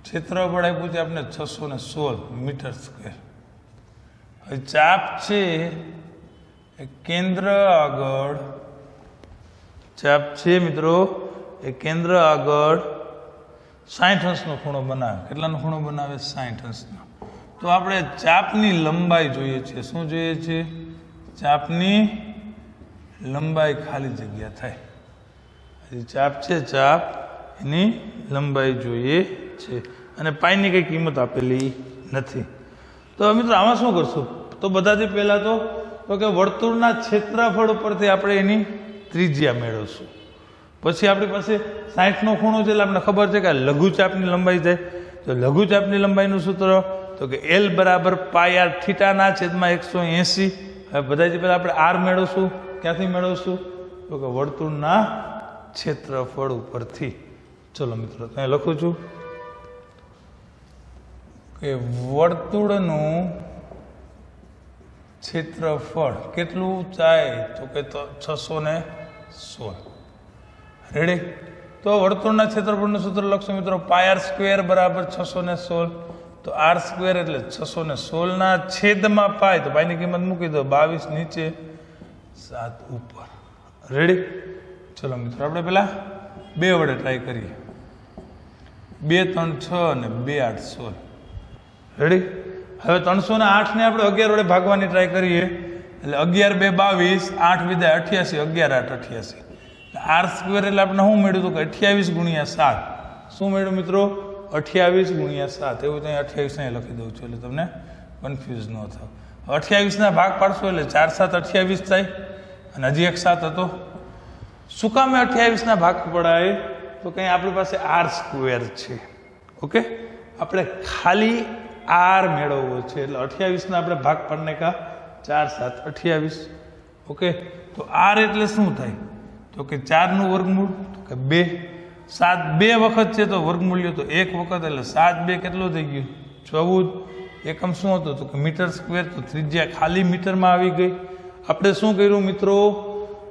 ક્ષેત્રફળ આપ્યું છે આપણે 616 મીટર સ્ક્વેર. હવે ચાપ છે એ કેન્દ્ર આગળ, ચાપ છે મિત્રો એ કેન્દ્ર આગળ 60 અંશનો ખૂણો બનાવે. કેટલાનો ખૂણો બનાવે? 60 અંશનો. તો આપણે ચાપની લંબાઈ જોઈએ છે. શું જોઈએ છે? ચાપની લંબાઈ ખાલી જગ્યા થાય. ચાપ છે, ચાપ એની લંબાઈ જોઈએ છે. અને પાઈની કઈ કિંમત આપેલી નથી. તો મિત્રો આમાં શું કરશું? તો બધાથી પહેલા તો કે વર્તુળના ક્ષેત્રફળ ઉપરથી આપણે એની ત્રિજ્યા મેળવશું. પછી આપણી પાસે 60 નો ખૂણો છે એટલે આપણે ખબર છે કે લઘુચાપની લંબાઈ થાય. તો લઘુચાપની લંબાઈનું સૂત્ર તો કે L બરાબર પાઈ આર થીટાના છેદમાં 180. હવે બધાથી પહેલા આપણે આર મેળવશું. ક્યાંથી મેળવશું? તો કે વર્તુળના ક્ષેત્રફળ ઉપરથી. ચલો મિત્રો ત્યાં લખું છું કે વર્તુળનું ક્ષેત્રફળ કેટલું થાય? તો કે 616. રેડી? તો વર્તુળના ક્ષેત્રફળનું સૂત્ર લખશું મિત્રો. પાઈ આર સ્ક્વેર બરાબર 616. તો આર સ્ક્વેર એટલે 616 ના છેદમાં પાઈ. તો પાઈની કિંમત મૂકી દો. 22 નીચે 7 ઉપર. રેડી? ચલો મિત્રો આપણે પેલા 2 વડે ટ્રાય કરીએ. 2 3 6 અને 2 8 16. રેડી? હવે 308 ને આપણે 11 વડે ભાગવાની ટ્રાય કરીએ. એટલે 11 2 22, 8 વિદાય 88, 11 8 88. આર સ્ક્વેર એટલે આપણે શું મેળવ્યું? તો કે 28 ગુણ્યા 7. શું મેળવ્યું મિત્રો? 28 ગુણ્યા 7. એવું ત્યાં 28 અહીં લખી દઉં છું એટલે તમને કન્ફ્યુઝ ન થાવ. 28 ના ભાગ પાડશો એટલે 4 7 28 થાય. અને હજી એક 7 હતો. શું કામે 28 ના ભાગ પડાય? તો કંઈ આપણી પાસે આર સ્ક્વેર છે. ઓકે, આપણે ખાલી આર મેળવવો છે એટલે 28 ના આપણે ભાગ પાડને કા 4 7 28. ઓકે, તો આર એટલે શું થાય? તો કે 4 નું વર્ગમૂળ, તો કે 2. 7 2 વખત છે તો વર્ગમૂલ્ય તો 1 વખત એટલે 7 2 કેટલું થઈ ગયું? 14. એકમ શું હતો? તો કે મીટર સ્ક્વેર. તો ત્રિજ્યા ખાલી મીટરમાં આવી ગઈ. આપણે શું કર્યું મિત્રો?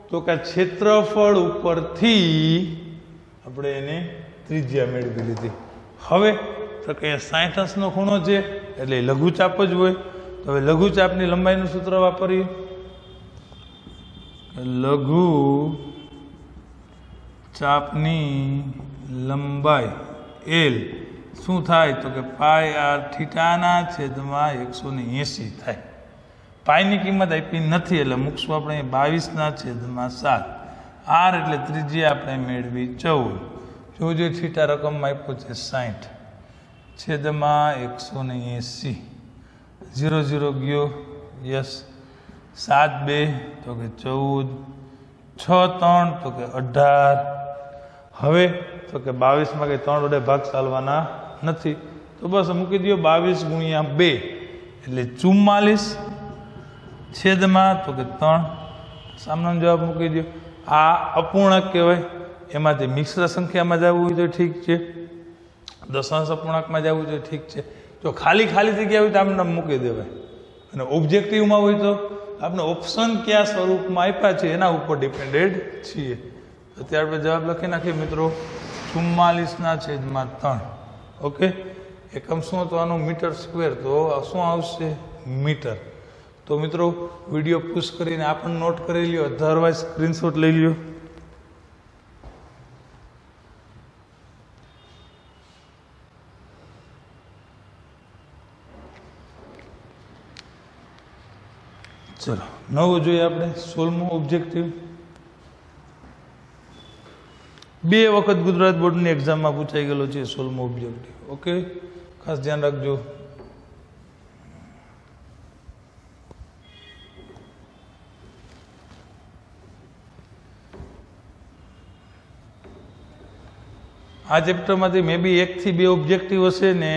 તો કે ક્ષેત્રફળ ઉપરથી આપણે એને ત્રિજ્યા મેળવી લીધી. હવે તો કે 60 અંશનો ખૂણો છે એટલે લઘુચાપ જ હોય. તો હવે લઘુચાપની લંબાઈનું સૂત્ર વાપરીએ. લઘુ ચાપની લંબાઈ L શું થાય? તો કે પાઈ આર થીટાના છેદમાં 180 થાય. પાઈની કિંમત આપી નથી એટલે મૂકશું આપણે 22 ના છેદમાં 7. આર એટલે ત્રિજ્યા આપણે મેળવી 14. જોજો થીટા રકમમાં આપ્યો છે 60 છેદમાં 180. 0 0 ગયો. યસ. 7 2 તો કે 14. 6 3 તો કે 18. હવે તો કે 22 માં કંઈ 3 વડે ભાગ ચાલવાના નથી તો બસ મૂકી દો 22 ગુણ્યા 2 એટલે 44 છેદમાં તો કે 3 સામનો જવાબ મૂકી દો. આ અપૂર્ણાંક કહેવાય. એમાંથી મિશ્ર સંખ્યામાં જવું હોય તો ઠીક છે. દશાંશ અપૂર્ણાંકમાં જવું જોઈએ, ઠીક છે. જો ખાલી જગ્યા હોય તો આમને મૂકી દેવાય, અને ઓબ્જેક્ટિવમાં હોય તો આપણે ઓપ્શન કયા સ્વરૂપમાં આપ્યા છે એના ઉપર ડિપેન્ડેડ છીએ. અત્યારે આપણે જવાબ લખી નાખીએ મિત્રો, 44/3. ઓકે, એકમ શું હતો આનું? Metre square. તો શું આવશે? મીટર. તો મિત્રો વિડીયો પુશ કરીને આ પણ નોટ કરી લ્યો, અધરવાઇઝ સ્ક્રીનશોટ લઈ લ્યો. ચલો નવું જોઈએ આપણે, 16મો ઓબ્જેક્ટિવ. 2 વખત ગુજરાત બોર્ડની એક્ઝામમાં પૂછાઈ ગયેલો છે 16મો ઓબ્જેક્ટિવ. ઓકે, ખાસ ધ્યાન રાખજો. આ ચેપ્ટરમાંથી મે બી 1 થી 2 ઓબ્જેક્ટિવ હશે ને.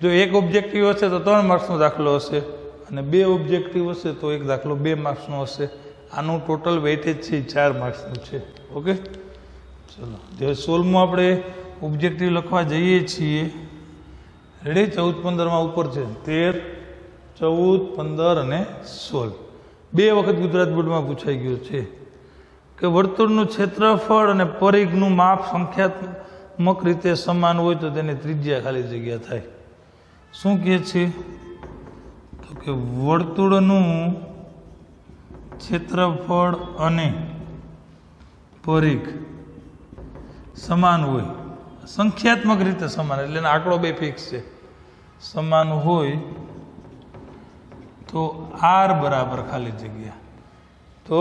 જો 1 ઓબ્જેક્ટિવ હશે તો 3 માર્ક્સનો દાખલો હશે, અને 2 ઓબ્જેક્ટિવ હશે તો એક દાખલો 2 માર્ક્સનો હશે. આનું ટોટલ વેઇટેજ છે 4 માર્ક્સનું છે. ઓકે, ચલો જે 16મો આપણે ઓબ્જેક્ટિવ લખવા જઈએ છીએ. રેડી? 14-15માં ઉપર છે, 13, 14, 15 અને 16. 2 વખત ગુજરાત બોર્ડમાં પૂછાઈ ગયો છે કે વર્તુળનું ક્ષેત્રફળ અને પરિઘનું માપ સંખ્યાત્મક રીતે સમાન હોય તો તેની ત્રિજ્યા ખાલી જગ્યા થાય. શું કહે છે? તો કે વર્તુળનું ક્ષેત્રફળ અને પરિઘ સમાન હોય, સંખ્યાત્મક રીતે સમાન, એટલે આંકડો 2 ફિક્સ છે, સમાન હોય તો r બરાબર ખાલી જગ્યા. તો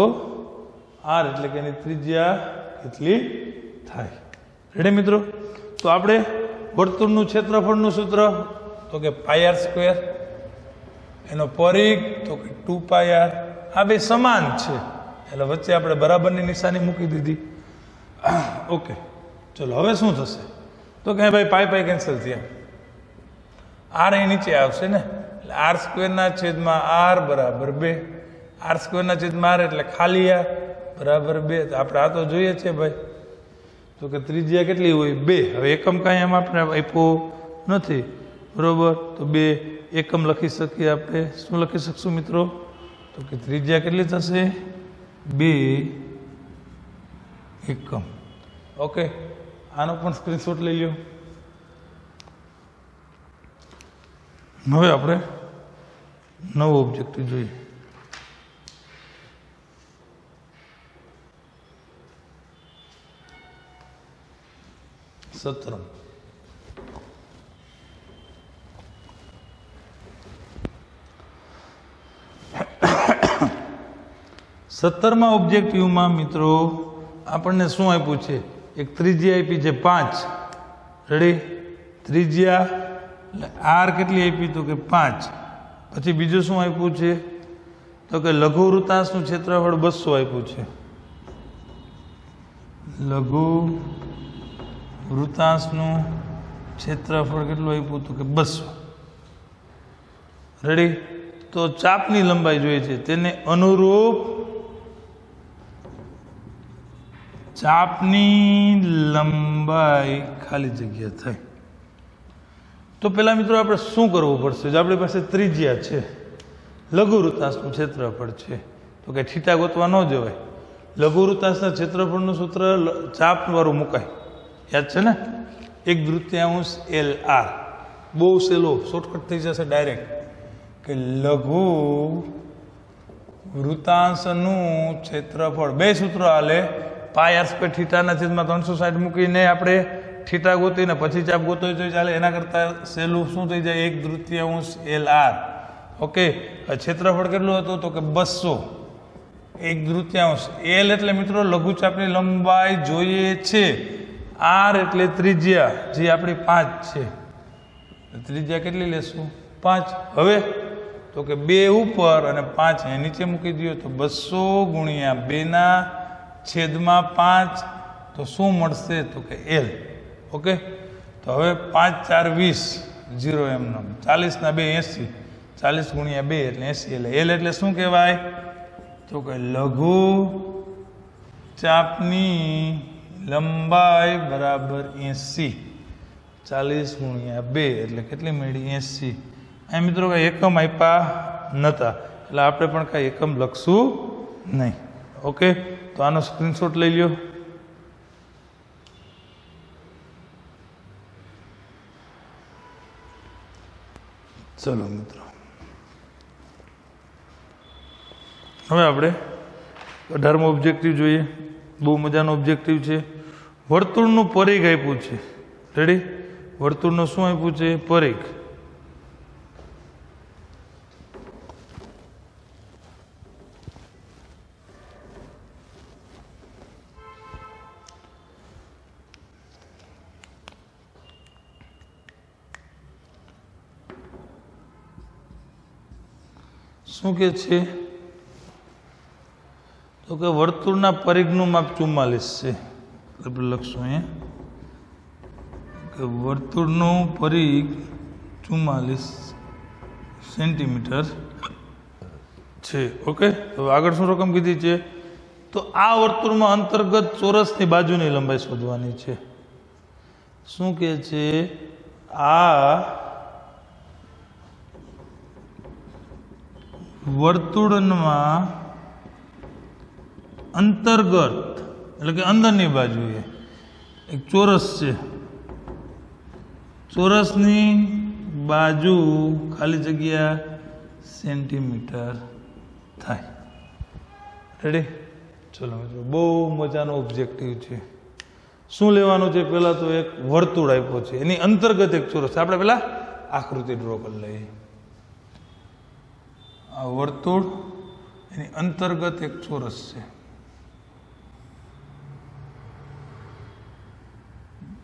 r એટલે કે એની ત્રિજ્યા કેટલી થાય? રેડી મિત્રો? તો આપણે વર્તુળનું ક્ષેત્રફળનું સૂત્ર તો કે πr², એનો પરિઘ તો કે 2πr. આ બે સમાન છે એટલે વચ્ચે આપણે બરાબરની નિશાની મૂકી દીધી. ઓકે, ચલો હવે શું થશે? તો કે ભાઈ પાઈ કેન્સલ થયા, r અહીં નીચે આવશે ને, એટલે r² બરાબર 2. r² એટલે ખાલી r બરાબર 2. આપણે આ તો જોઈએ છે ભાઈ. તો કે ત્રિજ્યા કેટલી હોય? 2. હવે એકમ કાંઈ એમ આપણે આપ્યો નથી, બરોબર? તો 2 એકમ લખી શકીએ આપણે. શું લખી શકશું મિત્રો? તો કે ત્રિજ્યા કેટલી થશે? 2 એકમ. ઓકે, આનો પણ સ્ક્રીનશોટ લઈ લ્યો. હવે આપણે નવો ઓબ્જેક્ટિવ જોઈએ. સત્રમ. સત્તરમાં ઓબ્જેક્ટિવમાં મિત્રો આપણને શું આપ્યું છે? એક ત્રિજ્યા આપી છે 5. રેડી? ત્રિજ્યા એટલે r કેટલી આપી? તો કે 5. પછી બીજું શું આપ્યું છે? તો કે લઘુ વૃત્તાંશનું ક્ષેત્રફળ 200 આપ્યું છે. લઘુ વૃત્તાંશનું ક્ષેત્રફળ કેટલું આપ્યું? તો કે 200. રેડી? તો ચાપની લંબાઈ જોઈએ છે, તેને અનુરૂપ ચાપની લંબાઈ ખાલી જગ્યા થાય. તો પેલા મિત્રો આપણે શું કરવું પડશે? જો આપણી પાસે ત્રિજ્યા છે, લઘુ વૃત્તાંશનું ક્ષેત્રફળ છે, તો કે થીટા ગોતવા ન જવાય. લઘુ વૃત્તાંશના ક્ષેત્રફળનું સૂત્ર ચાપવાળું મુકાય, યાદ છે ને? 1/3 LR. બહુ સહેલો શોર્ટકટ થઈ જશે ડાયરેક્ટ, કે લઘુ વૃત્તાંશનું ક્ષેત્રફળ. 2 સૂત્રો હાલે. πr² થીટાના છેદમાં 360 મૂકીને આપણે થીટા ગોતીને પછી ચાપ ગોતો તો ચાલે. એના કરતાં સહેલું શું થઈ જાય? 1/3 LR. ઓકે, ક્ષેત્રફળ કેટલું હતું? તો કે 200. 1/3 L એટલે મિત્રો લઘુચાપની લંબાઈ જોઈએ છે. R એટલે ત્રિજ્યા, જે આપણી 5 છે. ત્રિજ્યા કેટલી લેશું? 5. હવે તો કે 2 ઉપર અને 5 અહીંયા નીચે મૂકી દો તો 200 × 2/5. તો શું મળશે? તો કે L. ઓકે, તો હવે 5 4 20, 0 એમનો 40 ના 2 80, 40 × 2 એટલે 80. એટલે L એટલે શું કહેવાય? તો કે લઘુ ચાપની લંબાઈ બરાબર 80. 40 ગુણ્યા 2 એટલે કેટલી મળી 80. અહીં મિત્રો કાંઈ એકમ આપ્યા નહોતા એટલે આપણે પણ કાંઈ એકમ લખશું નહીં. ઓકે, તો આનો સ્ક્રીનશોટ લઈ લ્યો. ચલો મિત્રો, હવે આપણે 18મો ઓબ્જેક્ટિવ જોઈએ. બહુ મજાનો ઓબ્જેક્ટિવ છે. વર્તુળનું પરિઘ આપ્યું છે. રેડી? વર્તુળનું શું આપ્યું છે? પરિઘ. શું કે છે? તો કે વર્તુળના પરિઘનું માપ 44 છે. આપણે લખશું અહીંયા કે વર્તુળનું પરિઘ 44 સેન્ટીમીટર છે. ઓકે, તો આગળ શું રકમ કીધી છે? તો આ વર્તુળમાં અંતર્ગત ચોરસની બાજુની લંબાઈ શોધવાની છે. શું કે છે? આ વર્તુળમાં અંતર્ગત એટલે કે અંદરની બાજુએ એક ચોરસ છે. ચોરસની બાજુ ખાલી જગ્યા સેન્ટીમીટર થાય. રેડી? ચલો મિત્રો, બહુ મજાનો ઓબ્જેક્ટિવ છે. શું લેવાનું છે? પહેલાં તો એક વર્તુળ આપ્યો છે, એની અંતર્ગત એક ચોરસ. આપણે પહેલાં આકૃતિ ડ્રો કરી લઈએ. આ વર્તુળ, એની અંતર્ગત એક ચોરસ છે.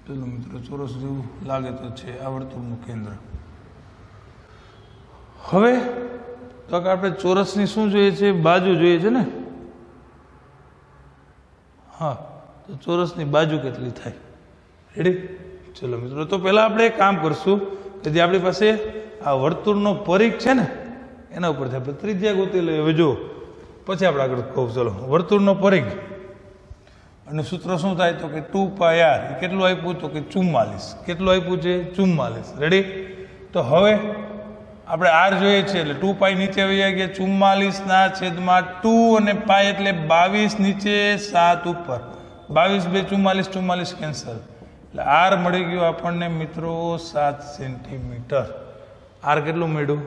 ચલો મિત્રો, ચોરસ જેવું લાગે તો છે આ વર્તુળનું કેન્દ્ર. હવે તો આપણે ચોરસની શું જોઈએ છે? બાજુ જોઈએ છે ને? હા, તો ચોરસની બાજુ કેટલી થાય? રેડી? ચલો મિત્રો, તો પહેલા આપણે એક કામ કરશું કે જે આપણી પાસે આ વર્તુળનો પરિઘ છે ને એના ઉપરથી આપણે ત્રિજ્યા ગોતી લઈએ. હવે જો પછી આપણે આગળ કહું. ચલો, વર્તુળનો પરિઘ અને સૂત્ર શું થાય? તો કે 2πr. કેટલું આપ્યું? તો કે 44. કેટલું આપ્યું છે? 44. રેડી? તો હવે આપણે r જોઈએ છે એટલે 2π નીચે આવી ગયા. 44/2 અને π એટલે 22 નીચે 7 ઉપર. 22 2 44, 44 કેન્સલ એટલે r મળી ગયું આપણને મિત્રો 7 સેન્ટીમીટર. r કેટલું મળ્યું?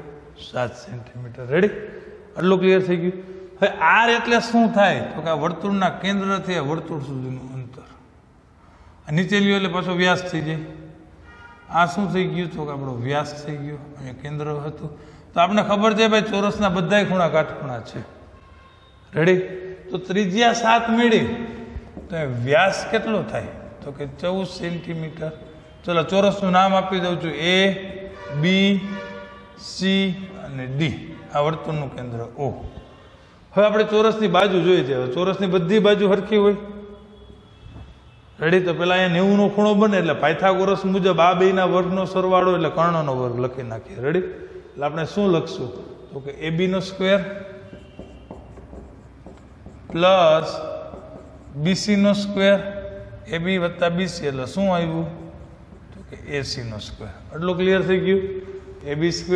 7 સેન્ટીમીટર. રેડી? આટલું ક્લિયર થઈ ગયું. હવે r એટલે શું થાય? તો કે આ વર્તુળના કેન્દ્રથી આ વર્તુળ સુધીનું અંતર. આ નીચે લ્યો એટલે પાછો વ્યાસ થઈ જાય. આ શું થઈ ગયું? તો કે આપણો વ્યાસ થઈ ગયો. અહીંયા કેન્દ્ર હતું. તો આપણે ખબર છે ભાઈ ચોરસના બધાય ખૂણા કાટખૂણા છે. રેડી? તો ત્રિજ્યા 7 મળી તો એ વ્યાસ કેટલો થાય? તો કે 14 સેન્ટીમીટર. ચલો, ચોરસનું નામ આપી દઉં છું A, B, C અને D. આ વર્તુળનું કેન્દ્ર O. હવે આપણે ચોરસની બાજુ જોઈએ છે. ચોરસની બધી બાજુ સરખી હોય. રેડી? તો પેલા અહીંયા 90નો ખૂણો બને એટલે પાયથાગોરસ મુજબ આ બેના વર્ગનો સરવાળો એટલે કર્ણનો વર્ગ લખી નાખીએ. રેડી? એટલે આપણે શું લખશું? તો કે AB² plus BC². AB + BC એટલે શું આવ્યું? તો કે AC². આટલું ક્લિયર થઈ ગયું. AB²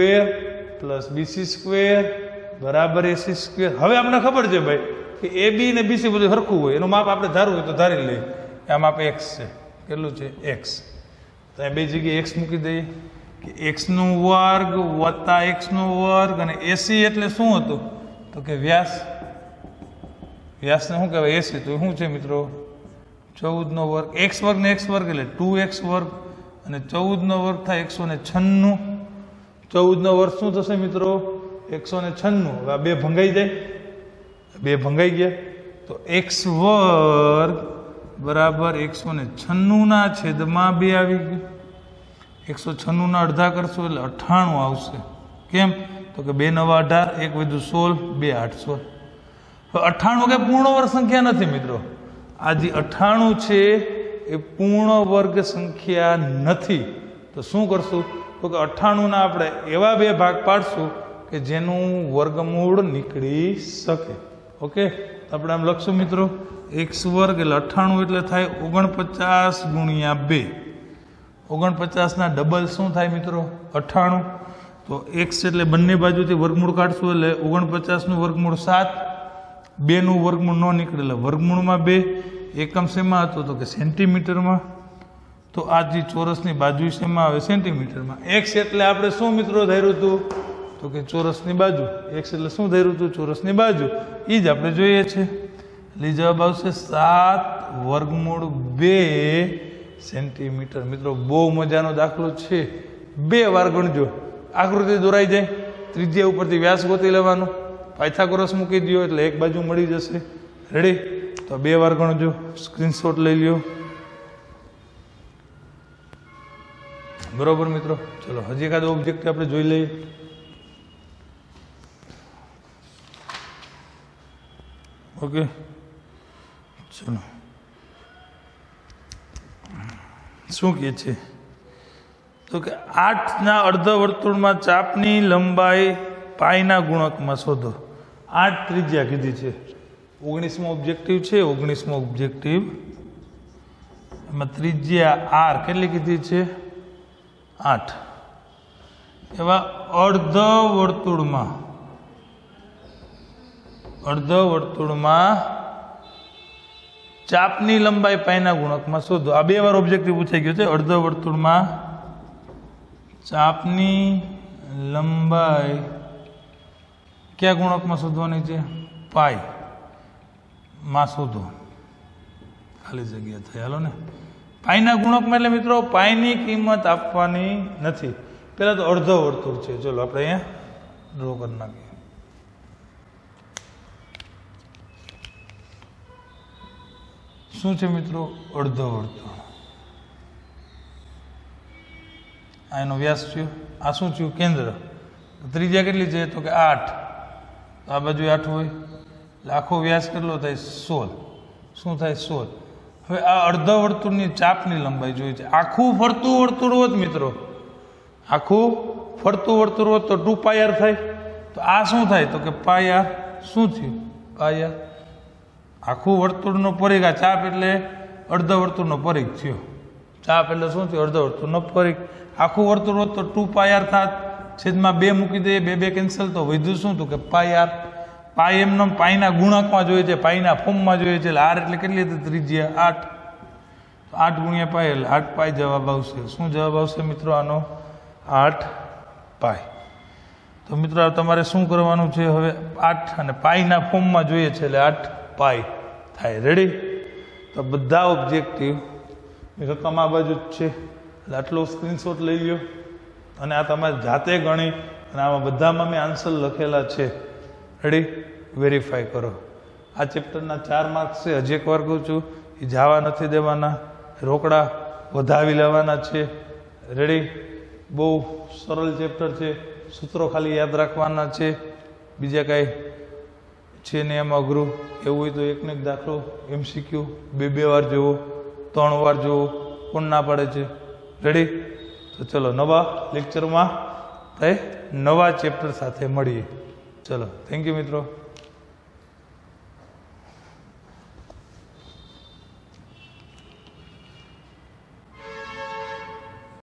પ્લસ BC² બરાબર AC². હવે આપણે ખબર છે ભાઈ કે AB ને BC બધું સરખું હોય. એનું માપ આપણે ધારવું હોય તો ધારી લઈએ. આ માપ x છે. કેટલું છે? x. તો બે જગ્યાએ x મૂકી દઈએ કે x² + x² અને AC એટલે શું હતું? તો કે વ્યાસ. વ્યાસને શું કહેવાય? AC. તો શું છે મિત્રો? 14² x² ને x² એટલે 2x² અને 14² થાય 196. 14² શું થશે મિત્રો? 196. હવે આ બે ભંગાઈ જાય. બે ભંગાઈ ગયા તો x² બરાબર 196/2 આવી ગયું. 196 અડધા કરશો એટલે 98 આવશે. કેમ? તો કે 2 × 9 = 18, 1 + 16, 2 × 8 16. હવે 98 કે પૂર્ણ વર્ગ સંખ્યા નથી મિત્રો. આ જે 98 છે એ પૂર્ણ વર્ગ સંખ્યા નથી. તો શું કરશું? તો કે 98 ના આપણે એવા બે ભાગ પાડશું કે જેનું વર્ગમૂળ નીકળી શકે. ઓકે, આપણે આમ લખશું મિત્રો x² એટલે 98 એટલે થાય 49 × 2. 49 ડબલ શું થાય મિત્રો? 98. તો x એટલે બંને બાજુથી વર્ગમૂળ કાઢશું એટલે 49 નું વર્ગમૂળ 7, 2 નું વર્ગમૂળ ન નીકળે એટલે વર્ગમૂળમાં 2. એકમ શેમાં હતો? તો કે સેન્ટીમીટરમાં. તો આ જે ચોરસની બાજુ શેમાં આવે? સેન્ટીમીટરમાં. x એટલે આપણે શું મિત્રો ધાર્યું હતું? તો કે ચોરસની બાજુ. x એટલે શું ધાર્યું હતું? ચોરસની બાજુ. એ જ આપણે જોઈએ છે. એટલે જવાબ આવશે 7 વર્ગમૂળ 2 સેન્ટીમીટર. મિત્રો બહુ મજાનો દાખલો છે. 2 વાર ગણજો. આકૃતિ દોરાઈ જાય. ત્રિજ્યા ઉપરથી વ્યાસ ગોતી લેવાનો. પાયથાગોરસ મૂકી દો એટલે એક બાજુ મળી જશે. રેડી? તો 2 વાર ગણજો. સ્ક્રીનશોટ લઈ લ્યો. બરોબર મિત્રો. ચલો હજી એકાદ ઓબ્જેક્ટ આપણે જોઈ લઈએ. ઓકે ચલો શું કહે છે? તો કે 8ના અર્ધવર્તુળમાં ચાપની લંબાઈ પાઈના ગુણકમાં શોધો. 8 ત્રિજ્યા કીધી છે. 19મો ઓબ્જેક્ટિવ છે. 19મો ઓબ્જેક્ટિવ એમાં ત્રિજ્યા r કેટલી કીધી છે? 8. એવા અર્ધવર્તુળમાં ચાપની લંબાઈ પાઈના ગુણકમાં શોધો. આ 2 વાર ઓબ્જેક્ટિવ પૂછાઈ ગયો છે. અર્ધવર્તુળમાં ચાપની લંબાઈ કયા ગુણકમાં શોધવાની છે? પાઈ માં શોધો. ખાલી જગ્યા થઈ. હાલો ને. પાઈના ગુણકમાં એટલે મિત્રો પાઈની કિંમત આપવાની નથી. પહેલા તો અર્ધવર્તુળ છે. ચલો આપણે અહીંયા ડ્રો કરી નાખીએ. શું છે મિત્રો? અર્ધવર્તુળ. આ એનો વ્યાસ થયો. આ શું થયું? કેન્દ્ર. ત્રિજ્યા કેટલી છે? તો કે 8. આ બાજુ 8 હોય એટલે આખો વ્યાસ કેટલો થાય? 16. શું થાય? 16. હવે આ અર્ધવર્તુળની ચાપની લંબાઈ જોઈએ છે. આખું ફરતું વર્તુળ હોત મિત્રો, આખું ફરતું વર્તુળ હોત તો 2πr થાય. તો આ શું થાય? તો કે πr. શું થયું? πr. આખું વર્તુળનો પરિઘ. આ ચાપ એટલે અર્ધવર્તુળનો પરિઘ થયો. ચાપ એટલે શું થયું? અર્ધવર્તુળનો પરિઘ. આખું વર્તુળ હોત તો 2πr થાત. છેદમાં 2 મૂકી દઈએ. 2 કેન્સલ. તો વધ્યું શું? તો કે πr. પાઈ એમનો પાઈના ગુણકમાં જોઈએ છે, પાઈના ફોર્મમાં જોઈએ છે. એટલે r એટલે કેટલી હતી? ત્રિજ્યા 8. 8 ગુણ્યા પાઈ એટલે 8 પાઈ જવાબ આવશે. શું જવાબ આવશે મિત્રો આનો? 8 પાઈ. તો મિત્રો તમારે શું કરવાનું છે હવે? 8 અને પાઈના ફોર્મમાં જોઈએ છે એટલે 8 પાઈ થાય. રેડી? તો બધા ઓબ્જેક્ટિવ રકમ આ બાજુ જ છે એટલે આટલો સ્ક્રીનશોટ લઈ લ્યો અને આ તમારે જાતે ગણી અને આમાં બધામાં મેં આન્સર લખેલા છે. રેડી? વેરીફાઈ કરો. આ ચેપ્ટરના 4 માર્ક્સ છે. હજી એક વાર કહું છું, એ જવા નથી દેવાના. રોકડા વધાવી લેવાના છે. રેડી? બહુ સરળ ચેપ્ટર છે. સૂત્રો ખાલી યાદ રાખવાના છે. બીજા કાંઈ છે ને એમાં અઘરું એવું હોય તો એકનો એક દાખલો MCQ 2 વાર જુઓ, 3 વાર જુઓ. કોણ ના પાડે છે? રેડી? તો ચલો નવા લેક્ચરમાં નવા ચેપ્ટર સાથે મળીએ. ચલો થેન્ક યુ મિત્રો.